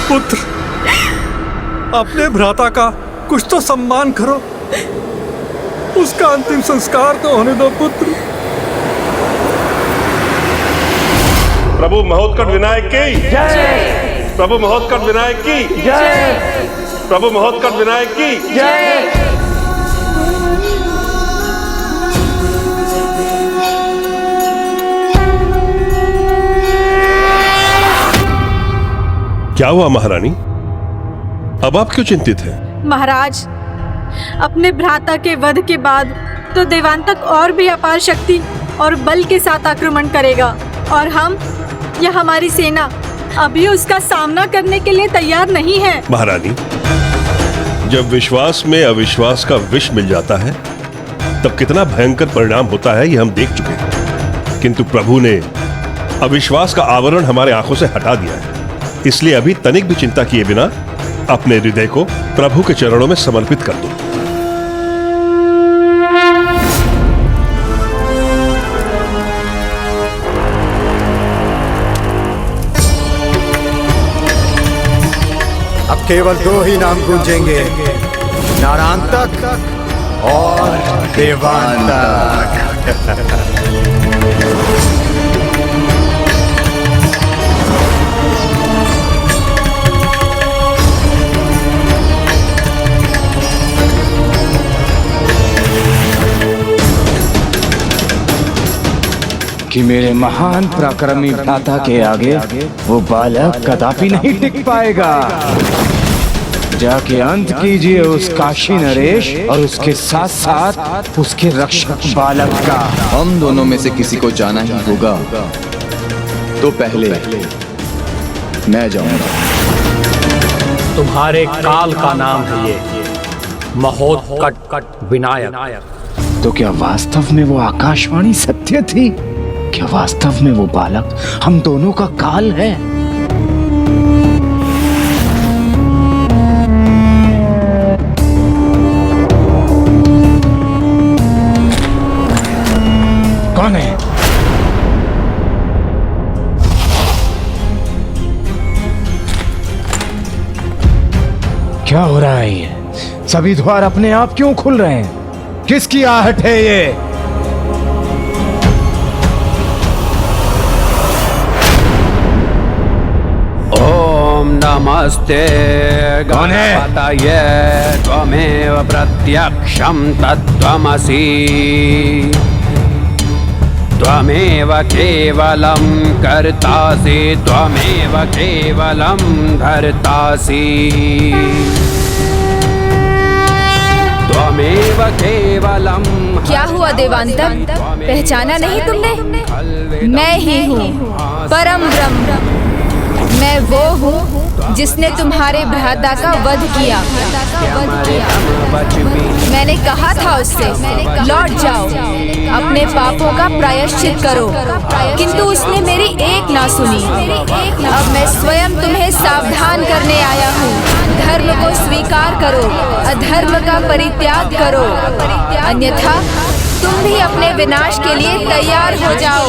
पुत्र, अपने भ्राता का कुछ तो सम्मान करो। उसका अंतिम संस्कार तो होने दो पुत्र। प्रभु महोत्कट विनायक की जय। प्रभु महोत्कट विनायक की जय। प्रभु महोत्कट विनायक की जय। क्या हुआ महारानी? अब आप क्यों चिंतित हैं? महाराज, अपने भ्राता के वध के बाद तो देवांतक और भी अपार शक्ति और बल के साथ आक्रमण करेगा और हम या हमारी सेना अभी उसका सामना करने के लिए तैयार नहीं है। महारानी, जब विश्वास में अविश्वास का विष मिल जाता है तब कितना भयंकर परिणाम होता है ये हम देख चुके हैं। किंतु प्रभु ने अविश्वास का आवरण हमारे आंखों से हटा दिया है। इसलिए अभी तनिक भी चिंता किए बिना अपने हृदय को प्रभु के चरणों में समर्पित कर दो। अब केवल दो ही नाम गूंजेंगे, नारायणतक और देवांतक। कि मेरे महान पराक्रमी भ्राता के आगे वो बालक कदापि नहीं टिक पाएगा। जाके अंत कीजिए उस काशी नरेश और उसके साथ साथ उसके रक्षक बालक का। हम दोनों में से किसी को जाना ही होगा, तो पहले मैं जाऊंगा। तुम्हारे काल का नाम है ये महोत्कट विनायक। तो क्या वास्तव में वो आकाशवाणी सत्य थी? क्या वास्तव में वो बालक हम दोनों का काल है? कौन है? क्या हो रहा है ये? सभी द्वार अपने आप क्यों खुल रहे हैं? किसकी आहट है ये? नमस्ते गणपतये त्वमेव प्रत्यक्षं तत्त्वमसि त्वमेव केवलं कर्तासि त्वमेव केवलं धर्तासि त्वमेव केवलं। क्या हुआ देवांतक? पहचाना नहीं तुमने? मैं ही हूँ परम ब्रह्म। मैं वो हूँ जिसने तुम्हारे भ्राता का वध किया। मैंने कहा था उससे लौट जाओ, अपने पापों का प्रायश्चित करो, किंतु उसने मेरी एक ना सुनी। अब मैं स्वयं तुम्हें सावधान करने आया हूँ। धर्म को स्वीकार करो, अधर्म का परित्याग करो, अन्यथा तुम भी अपने विनाश के लिए तैयार हो जाओ।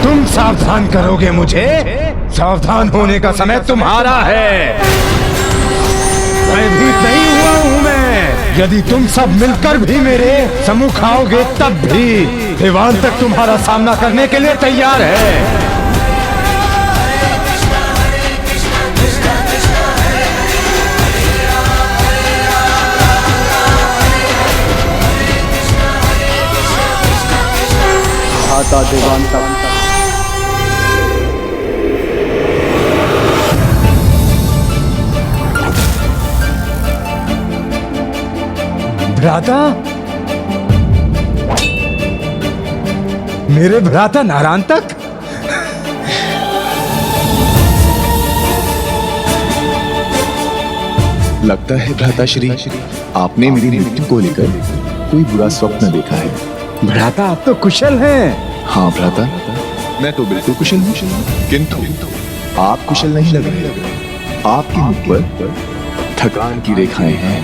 तुम सावधान करोगे मुझे? सावधान होने का समय तुम्हारा है। भयभीत नहीं हुआ हूं मैं। यदि तुम सब मिलकर भी मेरे सम्मुख आओगे तब भी देवांतक तुम्हारा सामना करने के लिए तैयार है। आता देवांतक भ्राता, मेरे भ्राता नारायणतक, लगता है भ्राताश्री आपने मेरी मृत्यु को लेकर कोई बुरा स्वप्न देखा है। भ्राता आप तो कुशल हैं। हाँ भ्राता, मैं तो बिल्कुल कुशल हूँ, किंतु आप कुशल नहीं लग रहे। आपके मुख पर थकान की रेखाएं हैं।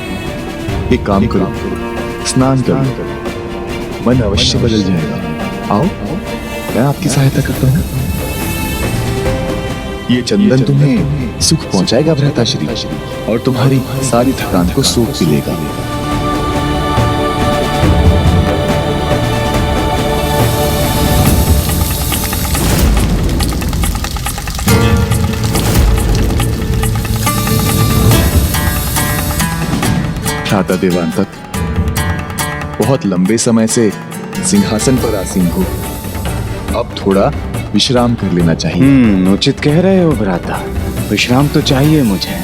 एक काम करो, स्नान करो, मन अवश्य बदल जाएगा। आओ, मैं आपकी सहायता करता हूँ। ये चंदन तुम्हें सुख पहुंचाएगा भ्राताश्री, और तुम्हारी सारी थकान को सूख भी लेगा। भ्राता देवांतक, बहुत लंबे समय से सिंहासन पर आसीन हो, अब थोड़ा विश्राम कर लेना चाहिए। उचित कह रहे हो भ्राता, विश्राम तो चाहिए मुझे।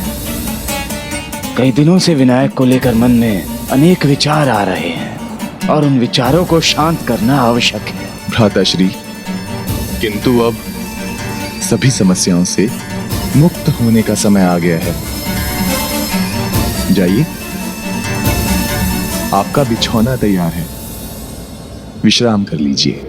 कई दिनों से विनायक को लेकर मन में अनेक विचार आ रहे हैं और उन विचारों को शांत करना आवश्यक है। भ्राताश्री, किंतु अब सभी समस्याओं से मुक्त होने का समय आ गया है। जाइए, आपका बिछौना तैयार है, विश्राम कर लीजिए।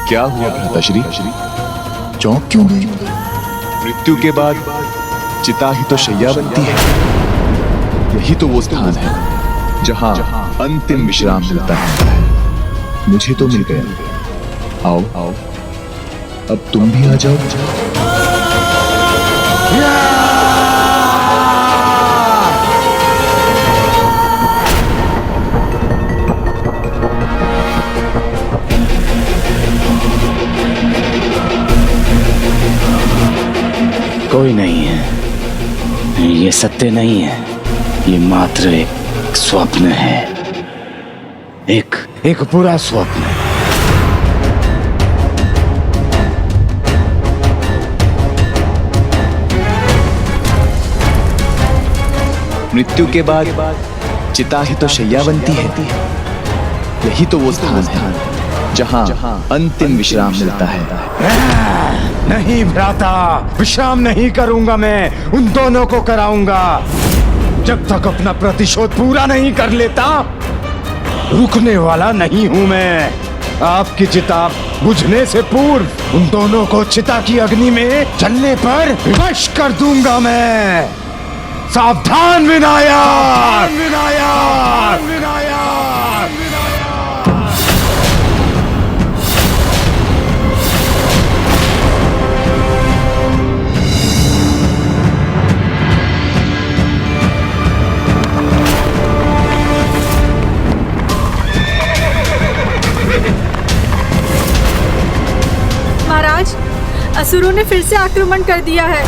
क्या हुआ भ्राताश्री? चौंक क्यों गई? मृत्यु के बाद चिता ही तो शैया बनती है। यही तो वो स्थान है जहां अंतिम विश्राम मिलता है। मुझे तो मिल गया। आओ आओ, अब तुम भी आ जाओ। कोई नहीं है, ये सत्य नहीं है, ये मात्र एक स्वप्न है, एक बुरा स्वप्न। मृत्यु के बाद चिता ही तो शैया बनती है। यही तो वो स्थान है जहां अंतिम विश्राम मिलता है। नहीं भ्राता, विश्राम नहीं करूंगा मैं, उन दोनों को कराऊंगा। जब तक अपना प्रतिशोध पूरा नहीं कर लेता, रुकने वाला नहीं हूं मैं। आपकी चिता बुझने से पूर्व उन दोनों को चिता की अग्नि में जलने पर विवश कर दूंगा मैं। सावधान विनायक! विनायक! विनायक! महाराज, असुरों ने फिर से आक्रमण कर दिया है।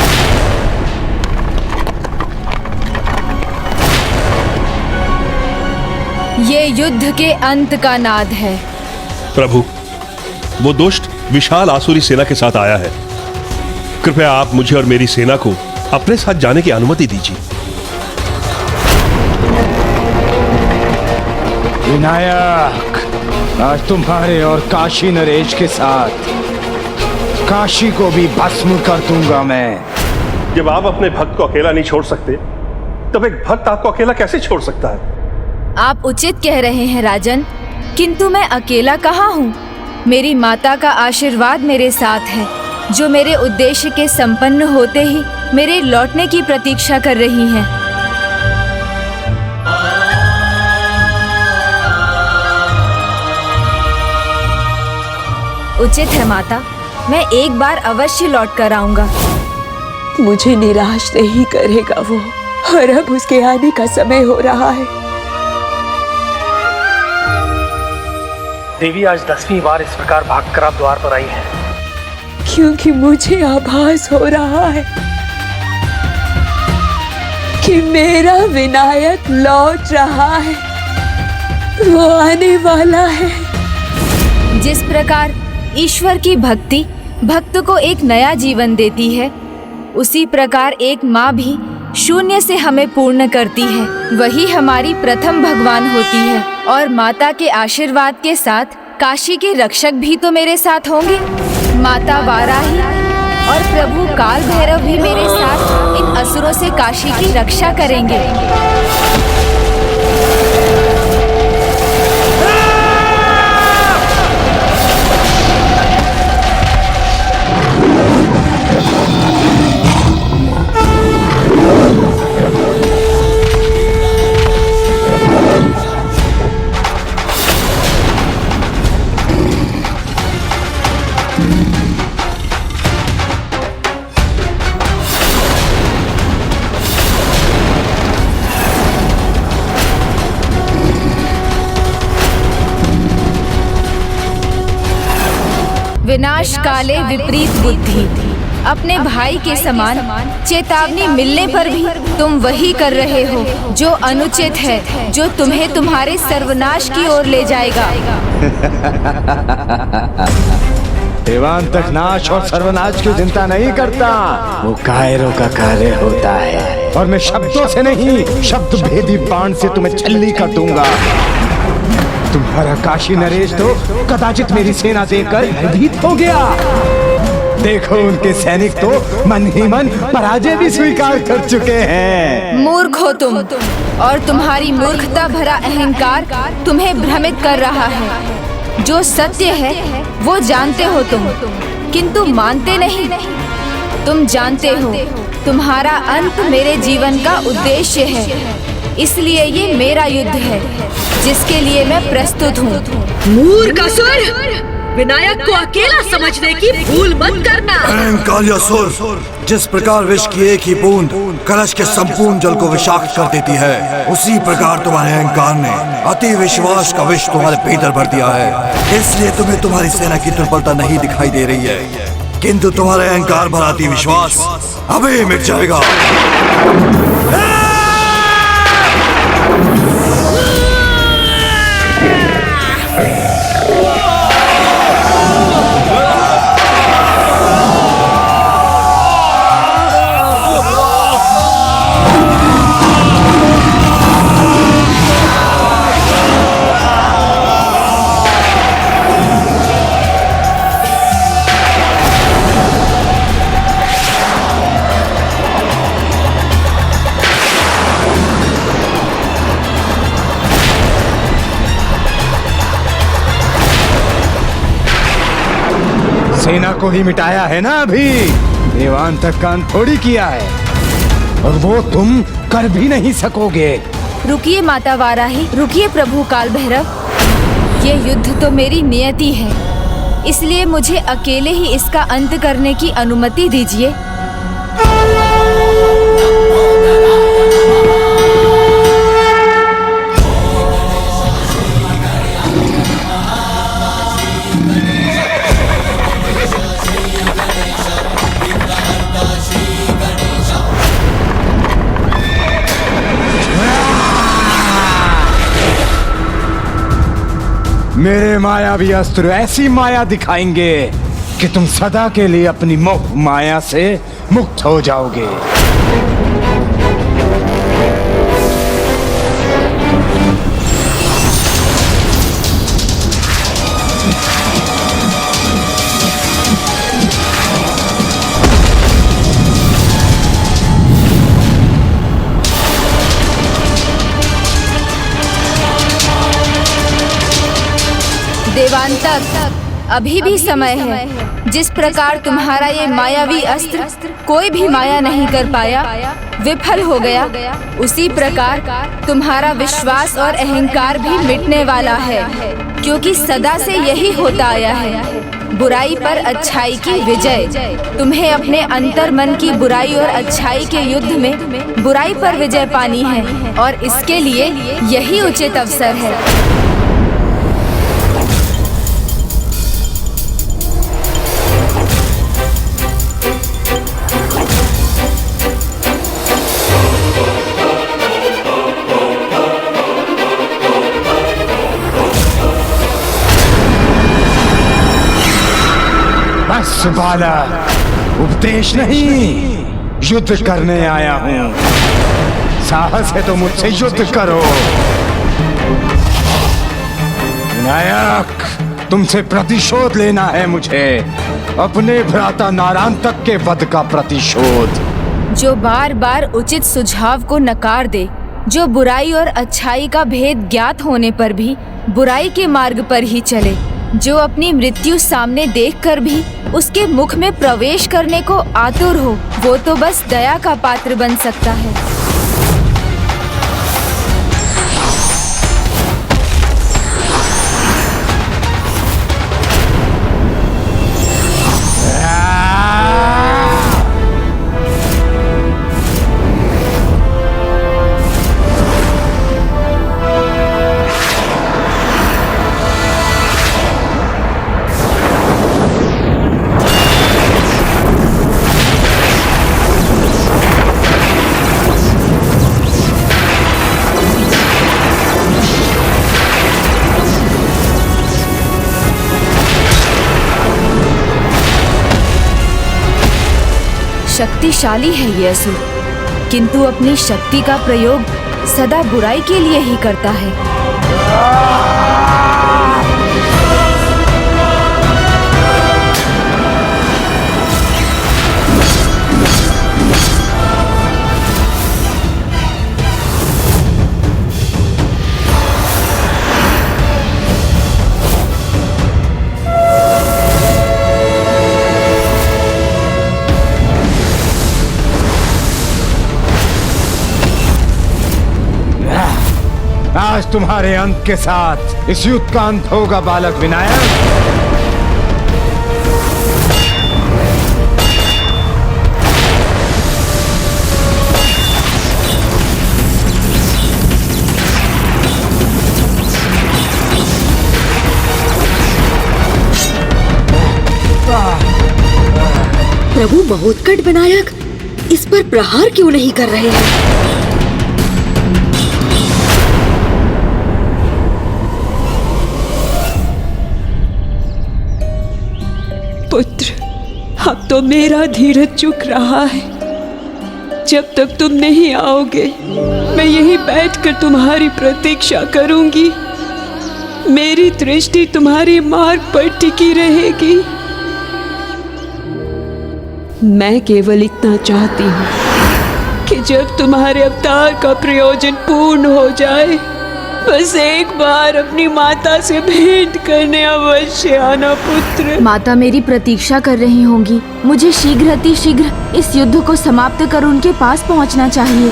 ये युद्ध के अंत का नाद है। प्रभु, वो दुष्ट विशाल आसुरी सेना के साथ आया है। कृपया आप मुझे और मेरी सेना को अपने साथ जाने की अनुमति दीजिए। विनायक, आज तुम्हारे और काशी नरेश के साथ काशी को भी भस्म कर दूंगा मैं। जब आप अपने भक्त को अकेला नहीं छोड़ सकते, तब एक भक्त आपको अकेला कैसे छोड़ सकता है? आप उचित कह रहे हैं राजन, किंतु मैं अकेला कहाँ हूँ। मेरी माता का आशीर्वाद मेरे साथ है, जो मेरे उद्देश्य के संपन्न होते ही मेरे लौटने की प्रतीक्षा कर रही हैं। उचित है माता, मैं एक बार अवश्य लौट कर आऊंगा। मुझे निराश नहीं करेगा वो, और अब उसके आने का समय हो रहा है। देवी आज 10वीं बार इस प्रकार भागकर आप द्वार पर आई है, क्योंकि मुझे आभास हो रहा है कि मेरा विनायक लौट रहा है, वो आने वाला है। जिस प्रकार ईश्वर की भक्ति भक्त को एक नया जीवन देती है, उसी प्रकार एक माँ भी शून्य से हमें पूर्ण करती है। वही हमारी प्रथम भगवान होती है, और माता के आशीर्वाद के साथ काशी के रक्षक भी तो मेरे साथ होंगे। माता वाराही और प्रभु काल भैरव भी मेरे साथ इन असुरों से काशी की रक्षा करेंगे। विनाश काले विपरीत बुद्धि। अपने भाई के समान चेतावनी मिलने पर भी तुम वही कर रहे हो जो अनुचित है, जो तुम्हें तुम्हारे सर्वनाश की ओर ले जाएगा। देवांतक नाश और सर्वनाश की चिंता नहीं करता, वो कायरों का कार्य होता है। और मैं शब्दों से नहीं, शब्द भेदी बाण से तुम्हें छल्ली कर दूंगा। तुम्हारा काशी नरेश तो कदाचित मेरी सेना देखकर भयभीत हो गया। देखो, उनके सैनिक तो मन ही मन पराजय भी स्वीकार कर चुके हैं। मूर्ख हो तुम, और तुम्हारी मूर्खता भरा अहंकार तुम्हें भ्रमित कर रहा है। जो सत्य है वो जानते हो तुम, किंतु मानते नहीं। तुम जानते हो तुम्हारा अंत मेरे जीवन का उद्देश्य है, इसलिए ये मेरा युद्ध है जिसके लिए मैं प्रस्तुत हूँ। मूर्ख असुर, विनायक को अकेला समझने की भूल मत करना। अहंकारी असुर, जिस प्रकार विष की एक ही बूंद कलश के संपूर्ण जल को विषाक्त कर देती है, उसी प्रकार तुम्हारे अहंकार ने अति विश्वास का विष तुम्हारे भीतर भर दिया है। इसलिए तुम्हें तुम्हारी सेना की दुर्बलता नहीं दिखाई दे रही है, किंतु तुम्हारे अहंकार भरा अति विश्वास अभी मिट जाएगा। सेना को ही मिटाया है ना अभी, देवांतक का अंत थोड़ी किया है, और वो तुम कर भी नहीं सकोगे। रुकिए माता वाराही, रुकिए प्रभु काल भैरव। ये युद्ध तो मेरी नियति है, इसलिए मुझे अकेले ही इसका अंत करने की अनुमति दीजिए। मेरे मायावी अस्त्र ऐसी माया दिखाएंगे कि तुम सदा के लिए अपनी मोह माया से मुक्त हो जाओगे। देवांतक, अभी भी समय है। जिस प्रकार तुम्हारा ये मायावी अस्त्र कोई भी माया नहीं कर पाया, विफल हो गया, उसी प्रकार तुम्हारा विश्वास और अहंकार भी मिटने वाला है, क्योंकि सदा से यही होता आया है, बुराई पर अच्छाई की विजय। तुम्हें अपने अंतर मन की बुराई और अच्छाई के युद्ध में बुराई पर विजय पानी है, और इसके लिए यही उचित अवसर है। बस बालक, उपदेश नहीं, युद्ध करने आया हूँ। साहस है तो मुझसे युद्ध करो। विनायक, तुमसे प्रतिशोध लेना है मुझे, अपने भ्राता नारायणतक के वध का प्रतिशोध। जो बार बार उचित सुझाव को नकार दे, जो बुराई और अच्छाई का भेद ज्ञात होने पर भी बुराई के मार्ग पर ही चले, जो अपनी मृत्यु सामने देखकर भी उसके मुख में प्रवेश करने को आतुर हो, वो तो बस दया का पात्र बन सकता है। शक्तिशाली है ये असुर, किंतु अपनी शक्ति का प्रयोग सदा बुराई के लिए ही करता है। आज तुम्हारे अंत के साथ इस युद्ध का अंत होगा बालक विनायक। प्रभु महोत्कट विनायक इस पर प्रहार क्यों नहीं कर रहे हैं? पुत्र, अब तो मेरा धीरज चुक रहा है। जब तक तुम नहीं आओगे, मैं यहीं बैठकर तुम्हारी प्रतीक्षा करूंगी। मेरी दृष्टि तुम्हारे मार्ग पर टिकी रहेगी। मैं केवल इतना चाहती हूँ कि जब तुम्हारे अवतार का प्रयोजन पूर्ण हो जाए, बस एक बार अपनी माता से भेंट करने अवश्य आना पुत्र। माता मेरी प्रतीक्षा कर रही होंगी। मुझे शीघ्र अतिशीघ्र इस युद्ध को समाप्त कर उनके पास पहुंचना चाहिए।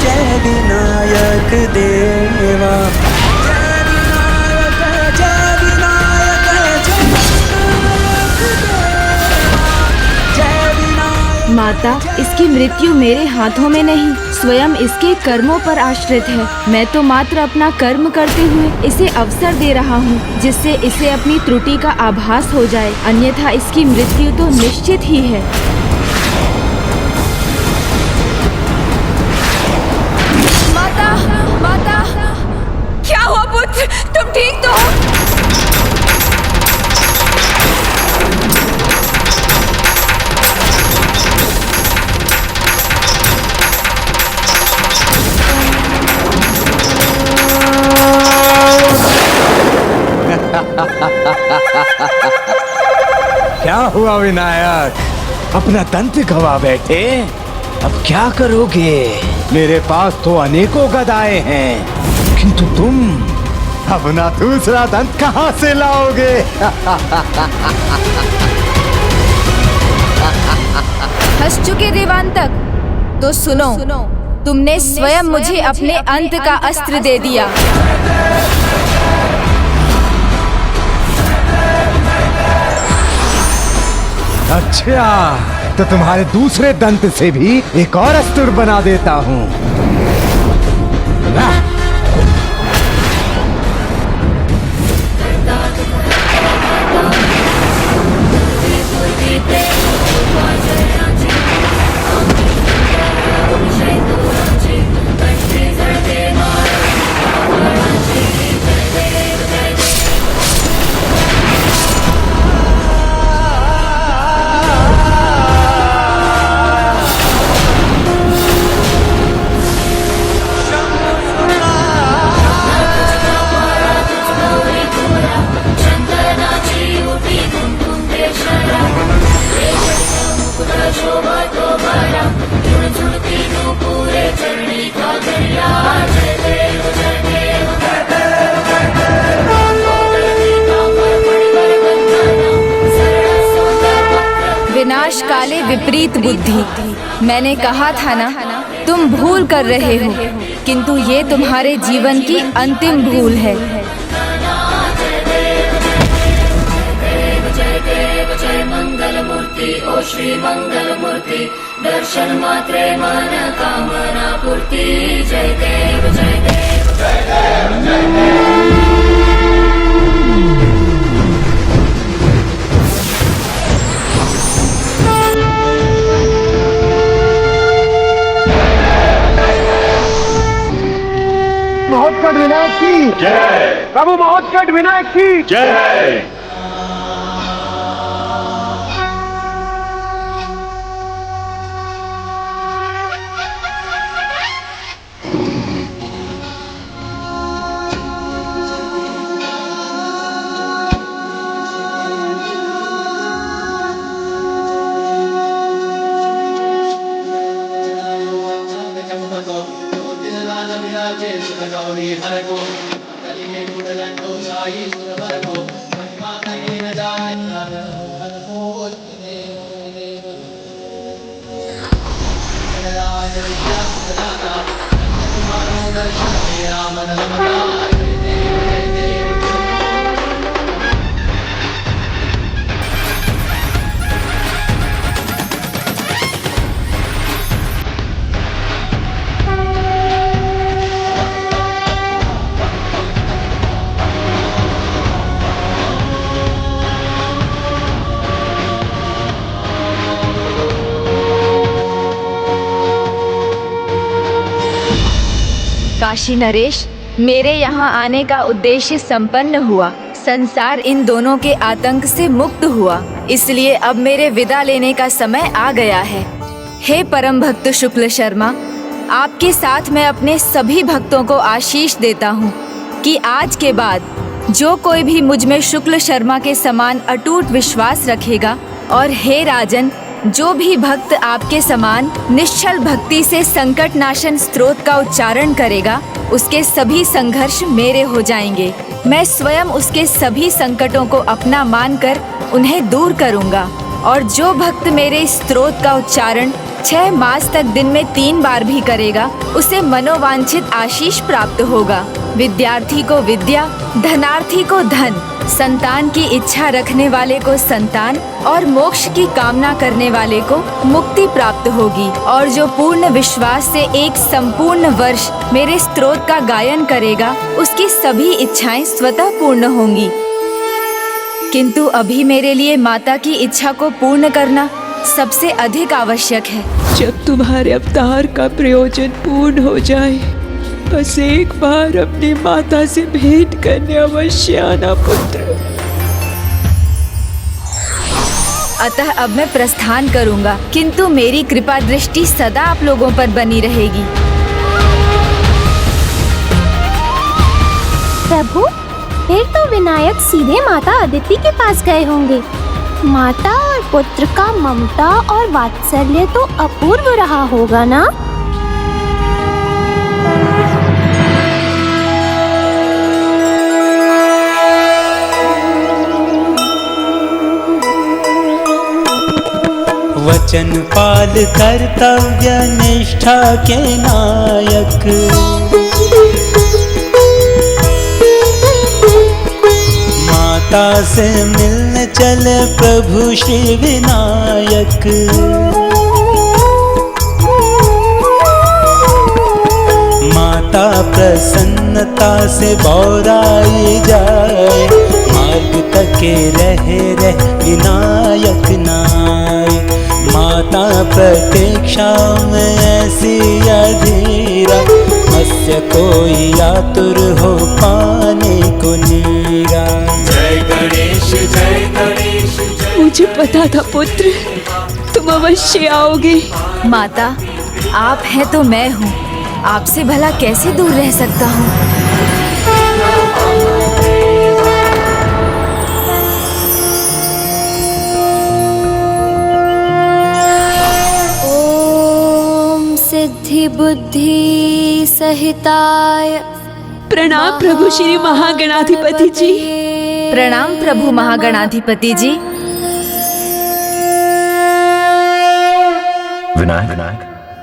जय विनायक देवा। माता, इसकी मृत्यु मेरे हाथों में नहीं, स्वयं इसके कर्मों पर आश्रित है। मैं तो मात्र अपना कर्म करते हुए इसे अवसर दे रहा हूँ, जिससे इसे अपनी त्रुटि का आभास हो जाए, अन्यथा इसकी मृत्यु तो निश्चित ही है। माता, माता, क्या हुआ पुत्र? तुम ठीक तो हो? क्या हुआ विनायक? अपना दंत गवा बैठे, अब क्या करोगे? मेरे पास तो अनेकों गदाएं हैं, किंतु तुम अपना दूसरा दंत कहां से लाओगे? हंस चुके देवांतक? तो सुनो, तुमने स्वयं मुझे अपने अंत का अस्त्र दे दिया। अच्छा, तो तुम्हारे दूसरे दंत से भी एक और अस्त्र बना देता हूँ। विनाश काले विपरीत बुद्धि। मैंने कहा था ना, तुम भूल कर रहे हो, किंतु ये तुम्हारे जीवन की अंतिम भूल है। जय मंगल मूर्ति, ओ श्री मंगल मूर्ति, दर्शन मात्रे मन कामना पूर्ति। जय देव जय देव जय देव जय देव। महोत्कट विनायक की जय। प्रभु महोत्कट विनायक की जय। काशी नरेश, मेरे यहाँ आने का उद्देश्य संपन्न हुआ। संसार इन दोनों के आतंक से मुक्त हुआ, इसलिए अब मेरे विदा लेने का समय आ गया है। हे परम भक्त शुक्ल शर्मा, आपके साथ मैं अपने सभी भक्तों को आशीष देता हूँ कि आज के बाद जो कोई भी मुझ में शुक्ल शर्मा के समान अटूट विश्वास रखेगा, और हे राजन, जो भी भक्त आपके समान निश्चल भक्ति से संकट नाशन स्तोत्र का उच्चारण करेगा, उसके सभी संघर्ष मेरे हो जाएंगे। मैं स्वयं उसके सभी संकटों को अपना मानकर उन्हें दूर करूंगा। और जो भक्त मेरे स्तोत्र का उच्चारण 6 मास तक दिन में 3 बार भी करेगा, उसे मनोवांछित आशीष प्राप्त होगा। विद्यार्थी को विद्या, धनार्थी को धन, संतान की इच्छा रखने वाले को संतान, और मोक्ष की कामना करने वाले को मुक्ति प्राप्त होगी। और जो पूर्ण विश्वास से एक संपूर्ण वर्ष मेरे स्तोत्र का गायन करेगा, उसकी सभी इच्छाएं स्वतः पूर्ण होंगी। किंतु अभी मेरे लिए माता की इच्छा को पूर्ण करना सबसे अधिक आवश्यक है। जब तुम्हारे अवतार का प्रयोजन पूर्ण हो जाए, बस एक बार अपनी माता से भेंट करने अवश्य आना पुत्र। अतः अब मैं प्रस्थान करूंगा, किंतु मेरी कृपा दृष्टि सदा आप लोगों पर बनी रहेगी। प्रभु, फिर तो विनायक सीधे माता अदिति के पास गए होंगे। माता और पुत्र का ममता और वात्सल्य तो अपूर्व रहा होगा ना? वचन पाल कर्तव्य निष्ठा के नायक, माता से मिलने चले प्रभु श्री विनायक। माता प्रसन्नता से बौराई जाए, मार्ग तके रहे विनायक नाय। माता प्रतीक्षा में ऐसी अधीरा, मत्स्य कोई आतुर हो पाने को नीरा। जय गणेश जय गणेश। मुझे पता था पुत्र, तुम अवश्य आओगे। माता, आप हैं तो मैं हूँ, आपसे भला कैसे दूर रह सकता हूँ। सिद्धि बुद्धि सहिताय। प्रणाम प्रभु श्री महागणाधिपति जी। प्रणाम प्रभु महागणाधिपति जी। विनायक,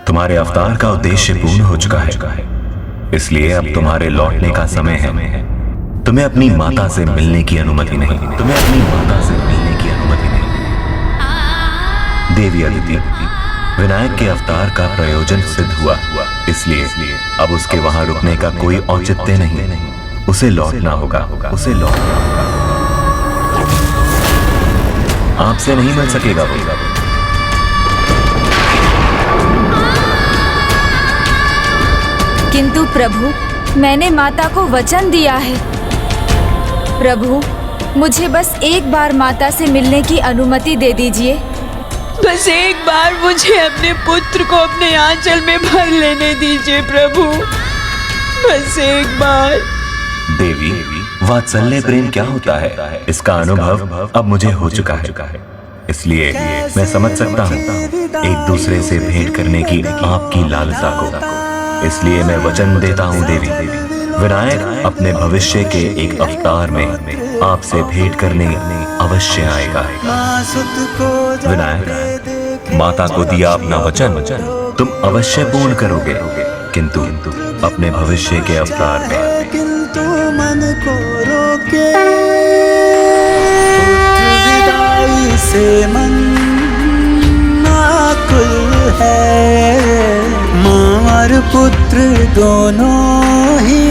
तुम्हारे अवतार का उद्देश्य पूर्ण हो चुका है, इसलिए अब तुम्हारे लौटने का समय है। तुम्हें अपनी माता से मिलने की अनुमति नहीं। तुम्हें अपनी माता से मिलने की अनुमति नहीं। देवी अदिति, विनायक के अवतार का प्रयोजन सिद्ध हुआ, इसलिए अब उसके वहां रुकने का कोई औचित्य नहीं। उसे लौटना होगा, उसे लौटना होगा। आपसे नहीं मिल सकेगा वो। किंतु प्रभु, मैंने माता को वचन दिया है। प्रभु, मुझे बस एक बार माता से मिलने की अनुमति दे दीजिए। बस एक बार मुझे अपने पुत्र को अपने आंचल में भर लेने दीजिए प्रभु, बस एक बार। देवी, वात्सल्य प्रेम क्या होता है, इसका अनुभव अब मुझे हो चुका है, इसलिए मैं समझ सकता हूँ एक दूसरे से भेंट करने की आपकी लालसा को। इसलिए मैं वचन देता हूँ देवी, विनायक अपने भविष्य के एक अवतार में आपसे भेंट करने अवश्य आएगा। विनायक, माता को दिया अपना वचन तुम अवश्य पूर्ण करोगे, किंतु अपने भविष्य के अवतार में। किंतु मन को रोके, विदाई से मन आकुल है। माँ और पुत्र दोनों ही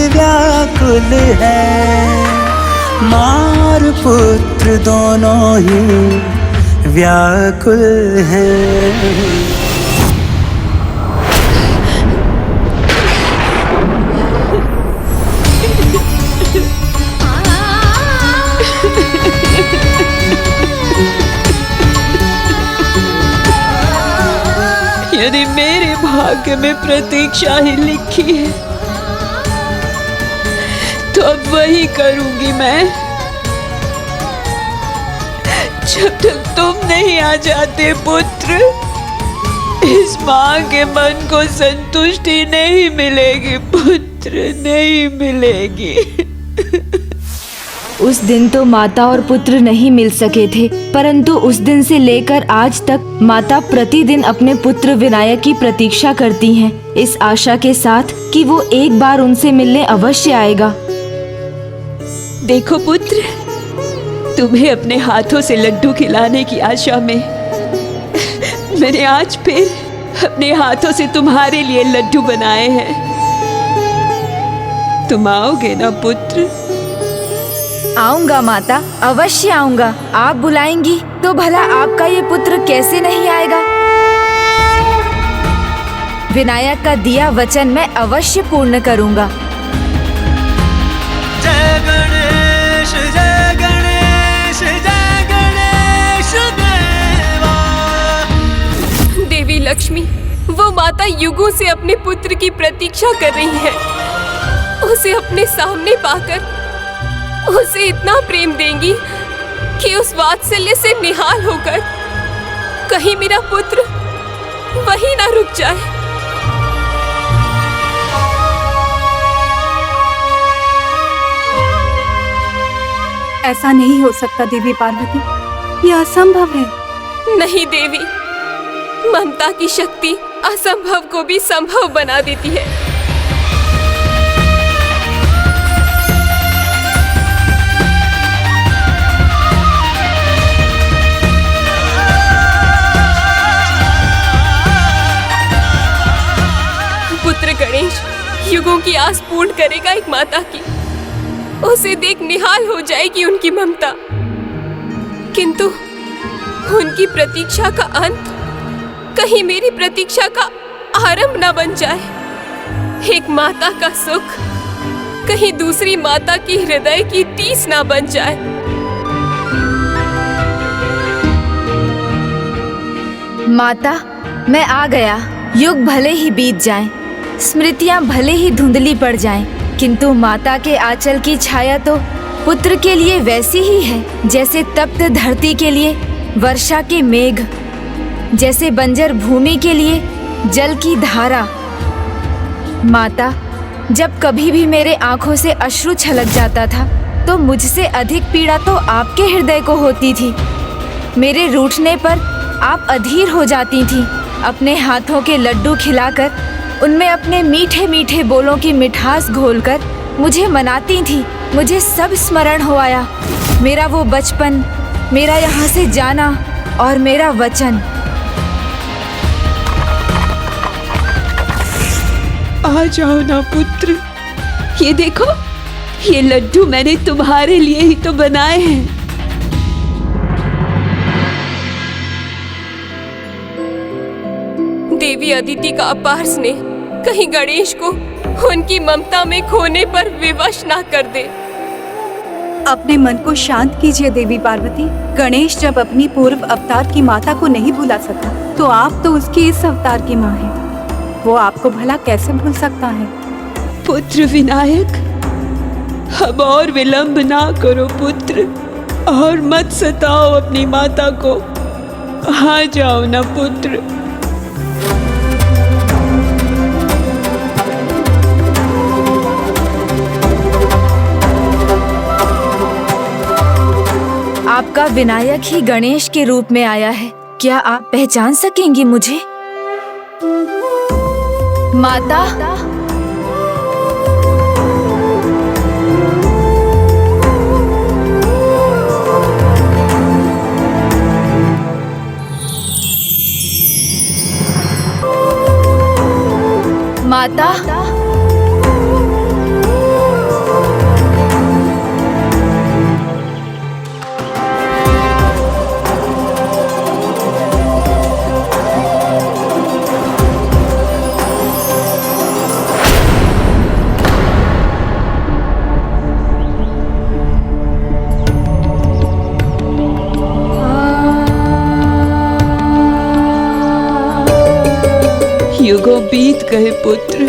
व्याकुल है। माँ और पुत्र दोनों ही व्याकुल हैं। यदि मेरे भाग्य में प्रतीक्षा ही लिखी है तो अब वही करूंगी मैं। जब तक तुम नहीं आ जाते पुत्र, इस माँ के मन को संतुष्टि नहीं मिलेगी पुत्र, नहीं मिलेगी। उस दिन तो माता और पुत्र नहीं मिल सके थे, परंतु उस दिन से लेकर आज तक माता प्रतिदिन अपने पुत्र विनायक की प्रतीक्षा करती हैं, इस आशा के साथ कि वो एक बार उनसे मिलने अवश्य आएगा। देखो पुत्र, तुम्हें अपने हाथों से लड्डू खिलाने की आशा में मैंने आज फिर अपने हाथों से तुम्हारे लिए लड्डू बनाए हैं। तुम आओगे ना पुत्र? आऊंगा माता, अवश्य आऊंगा। आप बुलाएंगी तो भला आपका ये पुत्र कैसे नहीं आएगा। विनायक का दिया वचन मैं अवश्य पूर्ण करूंगा। जय गणेश जय गणेश जय गणेश देवा। देवी लक्ष्मी, वो माता युगों से अपने पुत्र की प्रतीक्षा कर रही है। उसे अपने सामने पाकर उसे इतना प्रेम देंगी कि उस वात्सल्य से निहाल होकर कहीं मेरा पुत्र वहीं ना रुक जाए। ऐसा नहीं हो सकता देवी पार्वती, यह असंभव है। नहीं देवी, ममता की शक्ति असंभव को भी संभव बना देती है। पुत्र गणेश युगों की आस पूर्ण करेगा एक माता की। उसे देख निहाल हो जाएगी उनकी ममता, किंतु उनकी प्रतीक्षा का अंत कहीं मेरी प्रतीक्षा का आरंभ न बन जाए। एक माता का सुख कहीं दूसरी माता की हृदय की टीस ना बन जाए। माता, मैं आ गया। युग भले ही बीत जाएं, स्मृतियां भले ही धुंधली पड़ जाएं, किंतु माता के आंचल की छाया तो पुत्र के लिए वैसी ही है जैसे तप्त धरती के लिए वर्षा के मेघ, जैसे बंजर भूमि के लिए जल की धारा। माता, जब कभी भी मेरे आंखों से अश्रु छलक जाता था तो मुझसे अधिक पीड़ा तो आपके हृदय को होती थी। मेरे रूठने पर आप अधीर हो जाती थीं। अपने हाथों के लड्डू खिलाकर उनमें अपने मीठे मीठे बोलों की मिठास घोलकर मुझे मनाती थीं। मुझे सब स्मरण हो आया, मेरा वो बचपन, मेरा यहाँ से जाना और मेरा वचन। आ जाओ ना पुत्र, ये देखो, ये लड्डू मैंने तुम्हारे लिए ही तो बनाए हैं। देवी अदिति का अपार स्नेह कहीं गणेश को उनकी ममता में खोने पर विवश ना कर दे। अपने मन को शांत कीजिए देवी पार्वती। गणेश जब अपनी पूर्व अवतार की माता को नहीं भुला सका तो आप तो उसकी इस अवतार की माँ हैं। वो आपको भला कैसे भूल सकता है? पुत्र विनायक, अब और विलंब ना करो पुत्र, और मत सताओ अपनी माता को। आ जाओ ना पुत्र। आपका विनायक ही गणेश के रूप में आया है। क्या आप पहचान सकेंगी मुझे? माता, माता, युगों बीत गए पुत्र,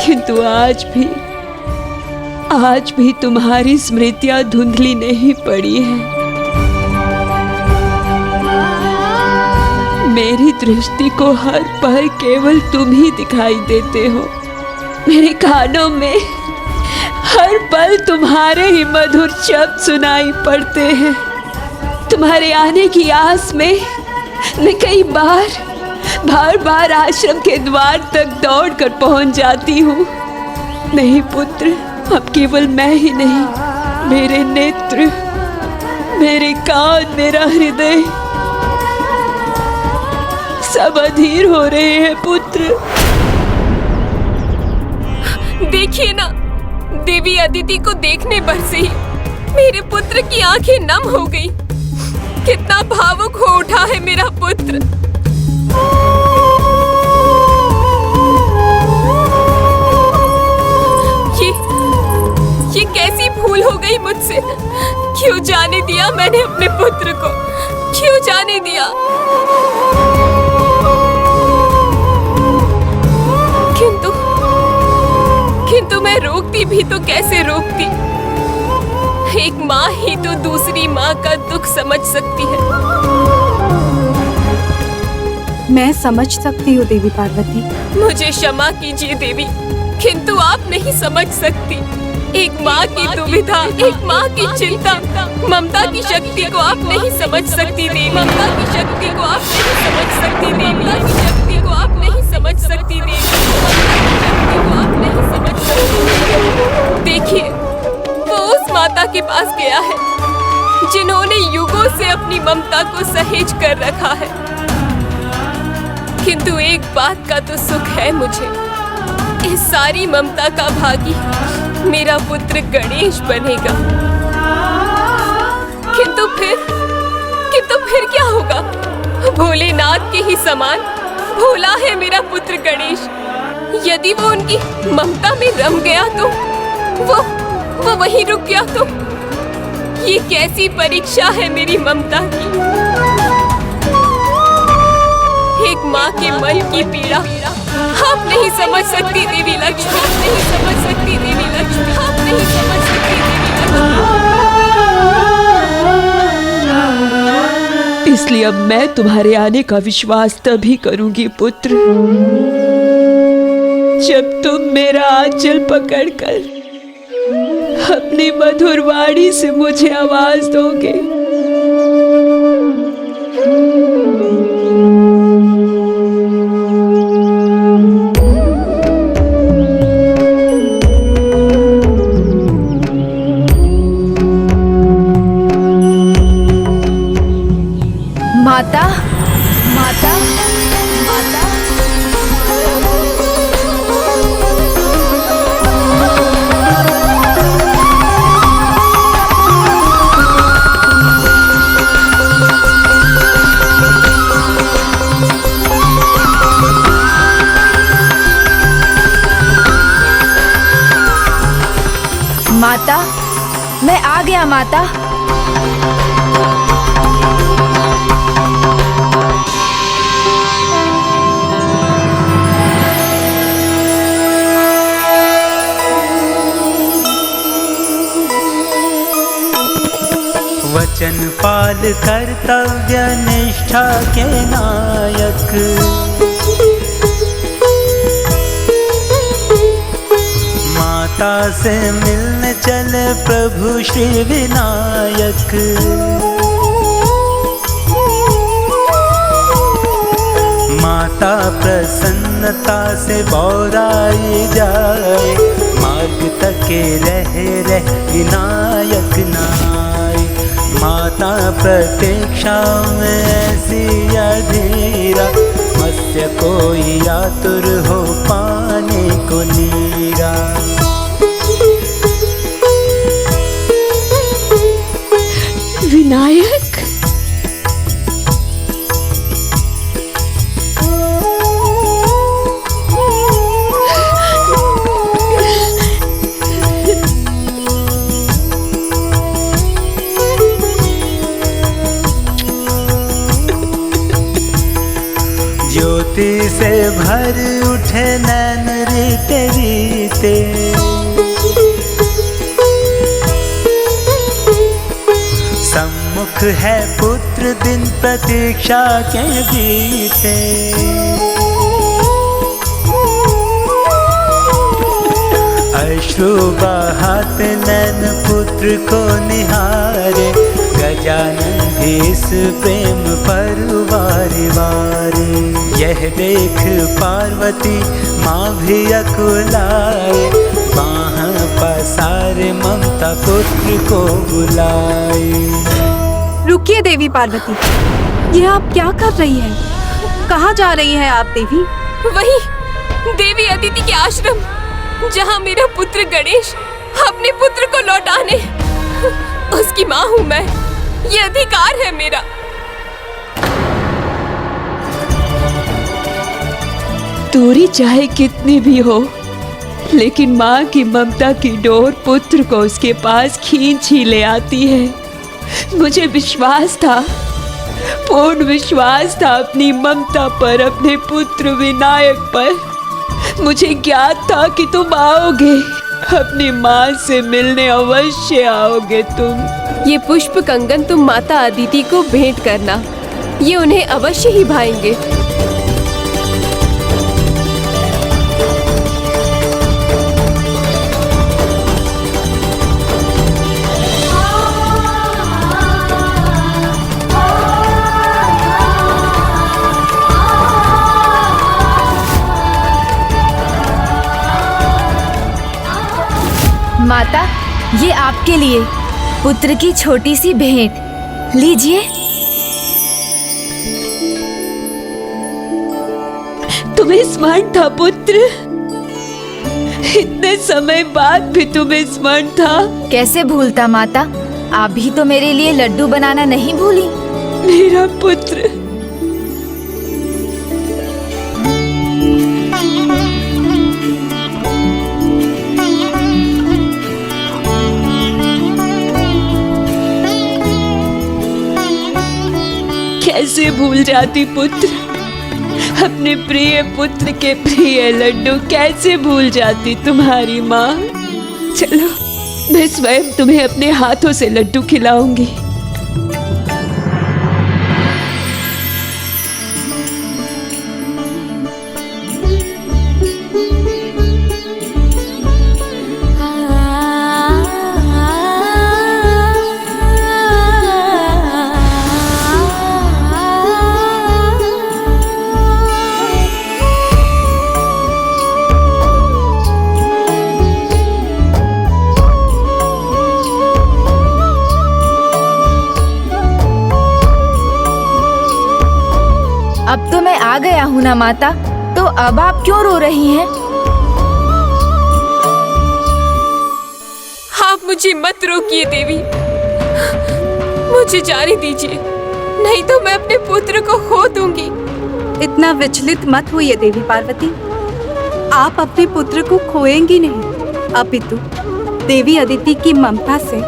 किंतु आज भी तुम्हारी स्मृतियां धुंधली नहीं पड़ी है। मेरी दृष्टि को हर पल केवल तुम ही दिखाई देते हो। मेरे कानों में हर पल तुम्हारे ही मधुर शब्द सुनाई पड़ते हैं। तुम्हारे आने की आस में मैं कई बार आश्रम के द्वार तक दौड़कर पहुंच जाती हूँ। नहीं पुत्र, अब केवल मैं ही नहीं, मेरे नेत्र, मेरे कान, मेरा हृदय सब अधीर हो रहे हैं पुत्र। देखिए ना, देवी अदिति को देखने पर से ही मेरे पुत्र की आंखें नम हो गई। कितना भावुक हो उठा है मेरा पुत्र। ये कैसी भूल हो गई मुझसे? क्यों जाने दिया मैंने अपने पुत्र को? क्यों जाने दिया? किंतु मैं रोकती भी तो कैसे रोकती? एक माँ ही तो दूसरी माँ का दुख समझ सकती है। मैं समझ सकती हूँ देवी पार्वती। मुझे क्षमा कीजिए देवी, किंतु आप नहीं समझ सकती। एक माँ की दुविधा, एक माँ की चिंता, ममता की शक्ति को आप नहीं समझ सकती देवी। ममता की शक्ति को आप नहीं समझ सकती देवी। ममता की शक्ति को आप नहीं समझ सकती देवी। शक्ति को आप नहीं समझ सकती। देखिए, वो उस माता के पास गया है जिन्होंने युगों से अपनी ममता को सहेज कर रखा है। किंतु एक बात का तो सुख है मुझे, इस सारी ममता का भागी मेरा पुत्र गणेश बनेगा। किंतु फिर क्या होगा? भोलेनाथ के ही समान भोला है मेरा पुत्र गणेश। यदि वो उनकी ममता में रम गया तो वो वहीं रुक गया तो ये कैसी परीक्षा है मेरी ममता की। एक माँ के मन की पीड़ा आप नहीं समझ सकती देवी लक्ष्मी। आप नहीं समझ सकती देवी लक्ष्मी। आप नहीं समझ सकती देवी लक्ष्मी। इसलिए अब मैं तुम्हारे आने का विश्वास तभी करूंगी पुत्र, जब तुम मेरा आंचल पकड़कर अपनी मधुर वाणी से मुझे आवाज दोगे। माता, माता, माता। माता, मैं आ गया माता। वचन पाल कर्तव्य निष्ठा के नायक, माता से मिलने चले प्रभु श्री विनायक। माता प्रसन्नता से बौराई जाए, मार्ग तके रह विनायक नाय। माता प्रतीक्षा में ऐसी अधीरा, मत्स्य कोई आतुर हो पाने को नीरा। विनायक, ज्योति से भर उठे नैन रीते रीते, सम्मुख है पुत्र दिन प्रतीक्षा के बीते। अश्रु बहाते नैन पुत्र को निहारे, गजानन भी इस प्रेम पर वारे वारे। यह देख पार्वती माँ भी अकुलाए, बाह पसारे ममता पुत्र को बुलाए। रुकिए देवी पार्वती, ये आप क्या कर रही हैं? कहाँ जा रही हैं आप देवी? वही देवी अदिति के आश्रम, जहाँ मेरा पुत्र गणेश अपने पुत्र को लौटाने। उसकी माँ हूँ मैं, ये अधिकार है मेरा। दूरी चाहे कितनी भी हो, लेकिन माँ की ममता की डोर पुत्र को उसके पास खींच ही ले आती है। मुझे विश्वास था, पूर्ण विश्वास था अपनी ममता पर, अपने पुत्र विनायक पर। मुझे ज्ञात था कि तुम आओगे, अपनी माँ से मिलने अवश्य आओगे तुम। ये पुष्प कंगन तुम माता अदिति को भेंट करना, ये उन्हें अवश्य ही भाएंगे। माता, ये आपके लिए पुत्र की छोटी सी भेंट लीजिए। तुम्हें स्मरण था पुत्र? इतने समय बाद भी तुम्हें स्मरण था? कैसे भूलता माता, आप भी तो मेरे लिए लड्डू बनाना नहीं भूली। मेरा पुत्र। कैसे भूल जाती पुत्र, अपने प्रिय पुत्र के प्रिय लड्डू कैसे भूल जाती तुम्हारी माँ। चलो, मैं स्वयं तुम्हें अपने हाथों से लड्डू खिलाऊंगी। अब तो मैं आ गया हूँ ना माता, तो अब आप क्यों रो रही हैं? आप मुझे मत रोकिए देवी, मुझे जाने दीजिए, नहीं तो मैं अपने पुत्र को खो दूंगी। इतना विचलित मत होइए देवी पार्वती, आप अपने पुत्र को खोएंगी नहीं, अपितु देवी अदिति की ममता से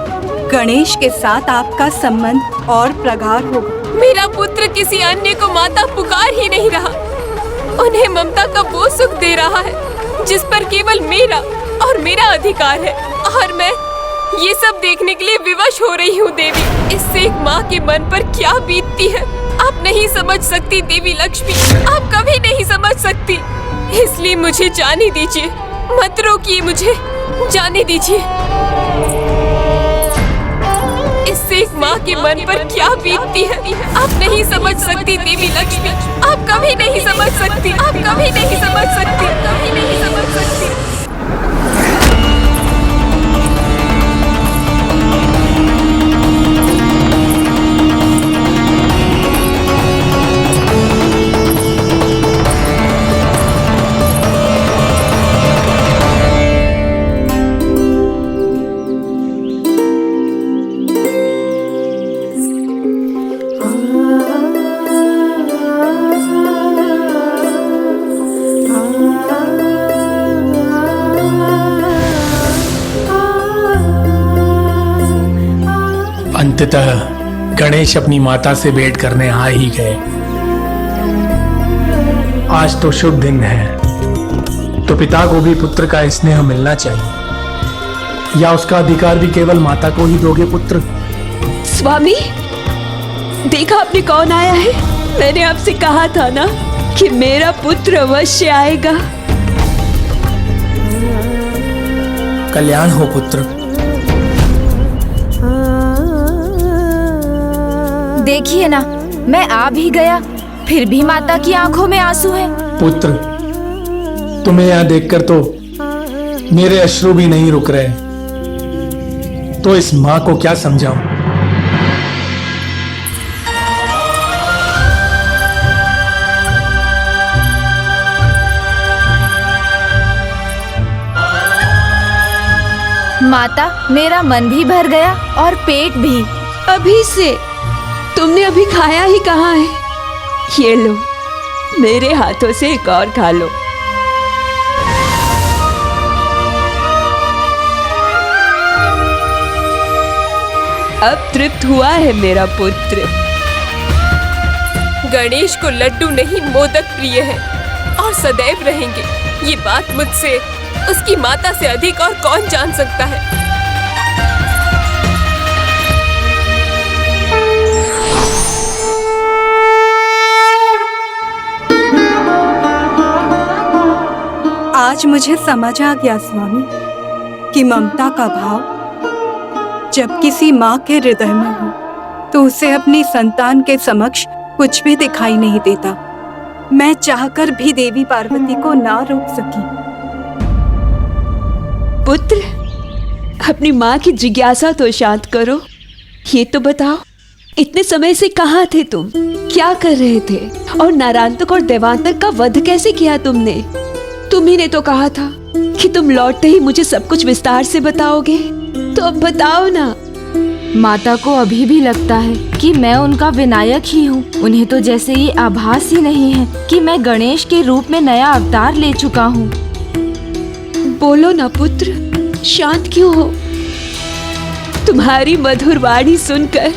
गणेश के साथ आपका संबंध और प्रगाढ़ होगा। मेरा पुत्र किसी अन्य को माता पुकार ही नहीं रहा, उन्हें ममता का वो सुख दे रहा है जिस पर केवल मेरा और मेरा अधिकार है, और मैं ये सब देखने के लिए विवश हो रही हूँ देवी। इससे एक माँ के मन पर क्या बीतती है आप नहीं समझ सकती देवी लक्ष्मी, आप कभी नहीं समझ सकती। इसलिए मुझे जाने दीजिए, मत रोकिए मुझे, जाने दीजिए। इससे एक माँ के मन पर क्या बीतती है आप नहीं समझ सकती देवी लक्ष्मी, आप कभी नहीं समझ सकती, आप कभी नहीं समझ सकती, कभी नहीं समझ सकती। अंततः गणेश अपनी माता से भेंट करने आ ही गए। आज तो शुभ दिन है, तो पिता को भी पुत्र का स्नेह मिलना चाहिए, या उसका अधिकार भी केवल माता को ही दोगे पुत्र? स्वामी, देखा आपने कौन आया है? मैंने आपसे कहा था ना कि मेरा पुत्र अवश्य आएगा। कल्याण हो पुत्र। देखिए ना, मैं आ भी गया, फिर भी माता की आंखों में आंसू है। पुत्र, तुम्हें यहाँ देखकर तो मेरे अश्रु भी नहीं रुक रहे, तो इस माँ को क्या समझाऊं? माता, मेरा मन भी भर गया और पेट भी। अभी से? तुमने अभी खाया ही कहाँ है? ये लो, मेरे हाथों से एक और खा लो। अब तृप्त हुआ है मेरा पुत्र। गणेश को लड्डू नहीं मोदक प्रिय है और सदैव रहेंगे, ये बात मुझसे उसकी माता से अधिक और कौन जान सकता है। आज मुझे समझ आ गया स्वामी कि ममता का भाव जब किसी माँ के हृदय में हो तो उसे अपनी संतान के समक्ष कुछ भी दिखाई नहीं देता। मैं चाहकर भी देवी पार्वती को ना रोक सकी। पुत्र, अपनी माँ की जिज्ञासा तो शांत करो। ये तो बताओ, इतने समय से कहाँ थे तुम? क्या कर रहे थे? और नारायणतक और देवांतक का वध कैसे किया तुमने? तुम्ही ने तो कहा था कि तुम लौटते ही मुझे सब कुछ विस्तार से बताओगे, तो अब बताओ ना। माता को अभी भी लगता है कि मैं उनका विनायक ही हूँ। उन्हें तो जैसे ये आभास ही नहीं है कि मैं गणेश के रूप में नया अवतार ले चुका हूँ। बोलो ना पुत्र, शांत क्यों हो? तुम्हारी मधुर वाणी सुनकर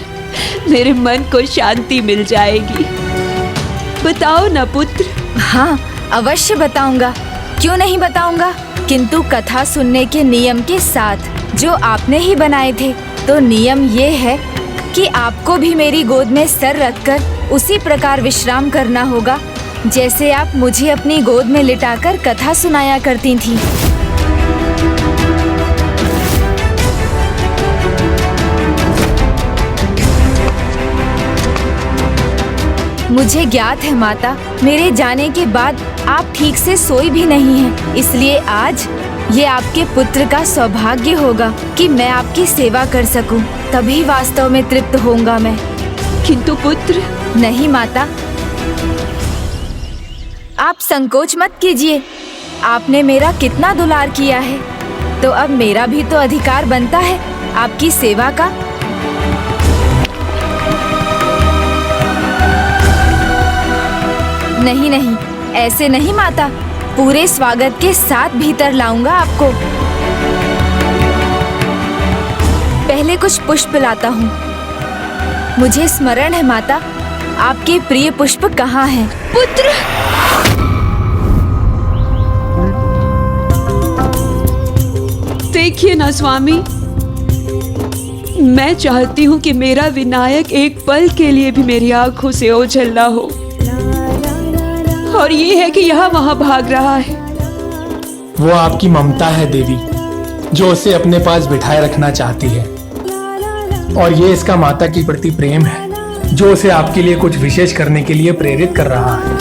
मेरे मन को शांति मिल जाएगी। बताओ ना पुत्र। हाँ, अवश्य बताऊंगा, क्यों नहीं बताऊंगा। किंतु कथा सुनने के नियम के साथ जो आपने ही बनाए थे। तो नियम ये है कि आपको भी मेरी गोद में सर रखकर उसी प्रकार विश्राम करना होगा जैसे आप मुझे अपनी गोद में लिटाकर कथा सुनाया करती थीं। मुझे ज्ञात है माता, मेरे जाने के बाद आप ठीक से सोई भी नहीं हैं। इसलिए आज ये आपके पुत्र का सौभाग्य होगा कि मैं आपकी सेवा कर सकूं। तभी वास्तव में तृप्त होऊंगा मैं। किंतु पुत्र। नहीं माता, आप संकोच मत कीजिए। आपने मेरा कितना दुलार किया है, तो अब मेरा भी तो अधिकार बनता है आपकी सेवा का। नहीं नहीं, ऐसे नहीं माता, पूरे स्वागत के साथ भीतर लाऊंगा आपको। पहले कुछ पुष्प लाता हूँ। मुझे स्मरण है माता, आपके प्रिय पुष्प कहाँ हैं? पुत्र! देखिए ना स्वामी, मैं चाहती हूँ कि मेरा विनायक एक पल के लिए भी मेरी आंखों से ओझल ना हो। और ये है कि यहाँ वहाँ भाग रहा है। वो आपकी ममता है देवी, जो उसे अपने पास बिठाए रखना चाहती है। और ये इसका माता के प्रति प्रेम है, जो उसे आपके लिए कुछ विशेष करने के लिए प्रेरित कर रहा है।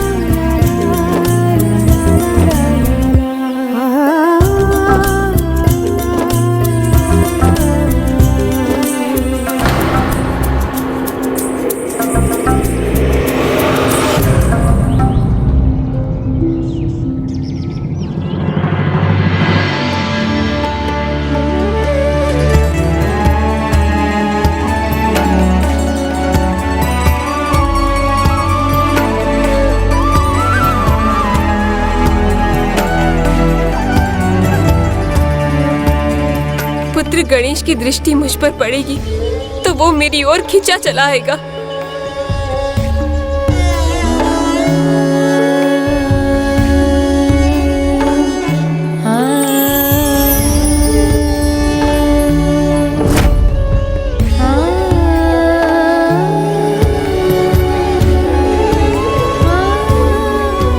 गणेश की दृष्टि मुझ पर पड़ेगी तो वो मेरी ओर खींचा चला आएगा।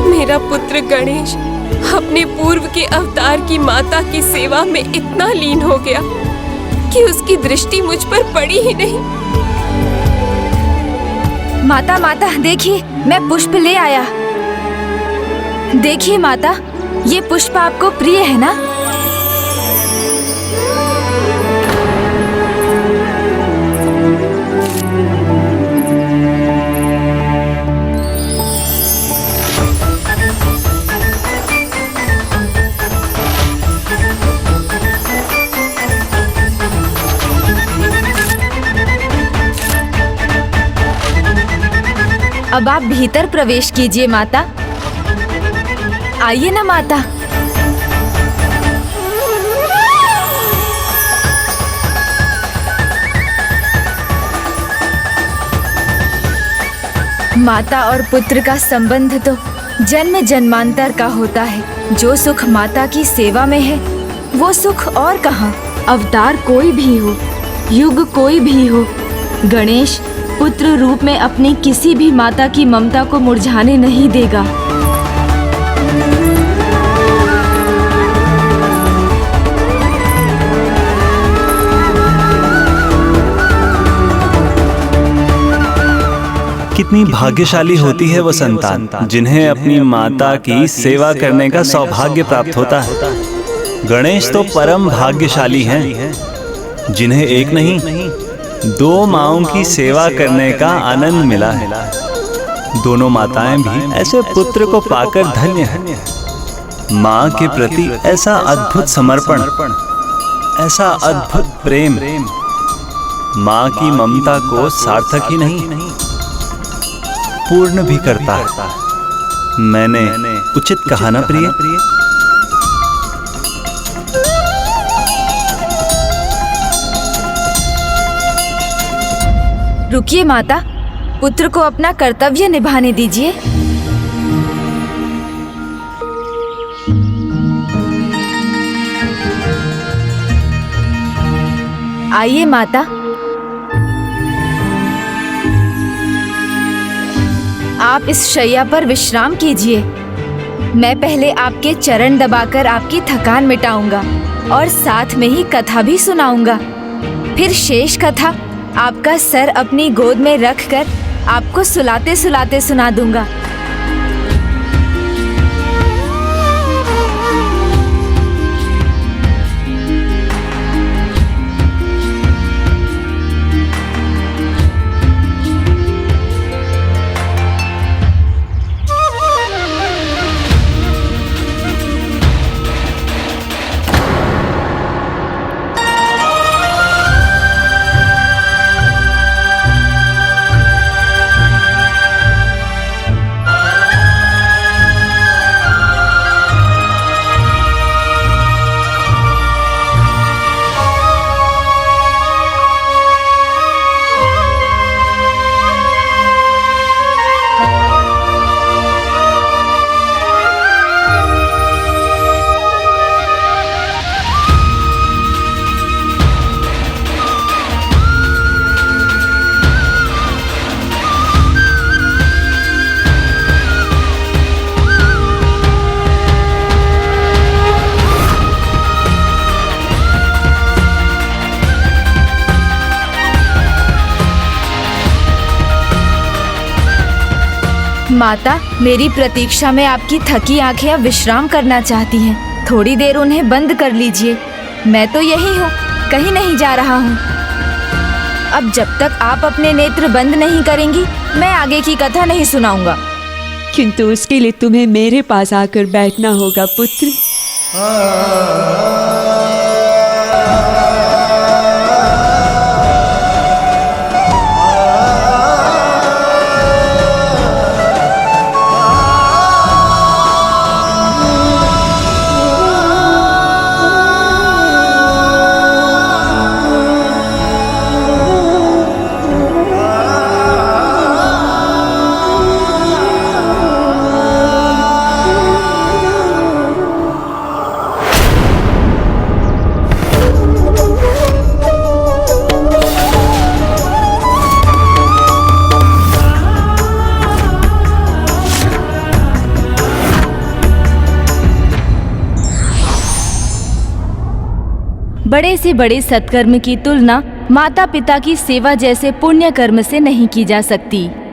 मेरा पुत्र गणेश अपने पूर्व के अवतार की माता की सेवा में इतना लीन हो गया कि उसकी दृष्टि मुझ पर पड़ी ही नहीं। माता माता देखिए, मैं पुष्प ले आया। देखिए माता, ये पुष्प आपको प्रिय है ना? अब आप भीतर प्रवेश कीजिए माता। आइए ना माता। माता और पुत्र का संबंध तो जन्म जन्मांतर का होता है। जो सुख माता की सेवा में है वो सुख और कहाँ। अवतार कोई भी हो, युग कोई भी हो, गणेश पुत्र रूप में अपनी किसी भी माता की ममता को मुरझाने नहीं देगा। कितनी भाग्यशाली होती है वो संतान जिन्हें अपनी माता की सेवा करने का सौभाग्य प्राप्त होता है। गणेश तो परम भाग्यशाली हैं जिन्हें एक नहीं 2 माँओं की सेवा करने का आनंद मिला है। दोनों माताएं भी ऐसे पुत्र को पाकर धन्य हैं। माँ के प्रति ऐसा अद्भुत समर्पण, ऐसा अद्भुत प्रेम माँ की ममता को सार्थक ही नहीं पूर्ण भी करता है। मैंने उचित कहा ना प्रिय? रुकिए माता, पुत्र को अपना कर्तव्य निभाने दीजिए। आइए माता, आप इस शैया पर विश्राम कीजिए। मैं पहले आपके चरण दबाकर आपकी थकान मिटाऊंगा और साथ में ही कथा भी सुनाऊंगा। फिर शेष कथा आपका सर अपनी गोद में रखकर आपको सुलाते सुलाते सुना दूंगा। माता, मेरी प्रतीक्षा में आपकी थकी आंखें अब विश्राम करना चाहती हैं। थोड़ी देर उन्हें बंद कर लीजिए। मैं तो यही हूँ, कहीं नहीं जा रहा हूँ। अब जब तक आप अपने नेत्र बंद नहीं करेंगी, मैं आगे की कथा नहीं सुनाऊंगा। किंतु उसके लिए तुम्हें मेरे पास आकर बैठना होगा पुत्र। बड़े से बड़े सत्कर्म की तुलना माता पिता की सेवा जैसे पुण्य कर्म से नहीं की जा सकती।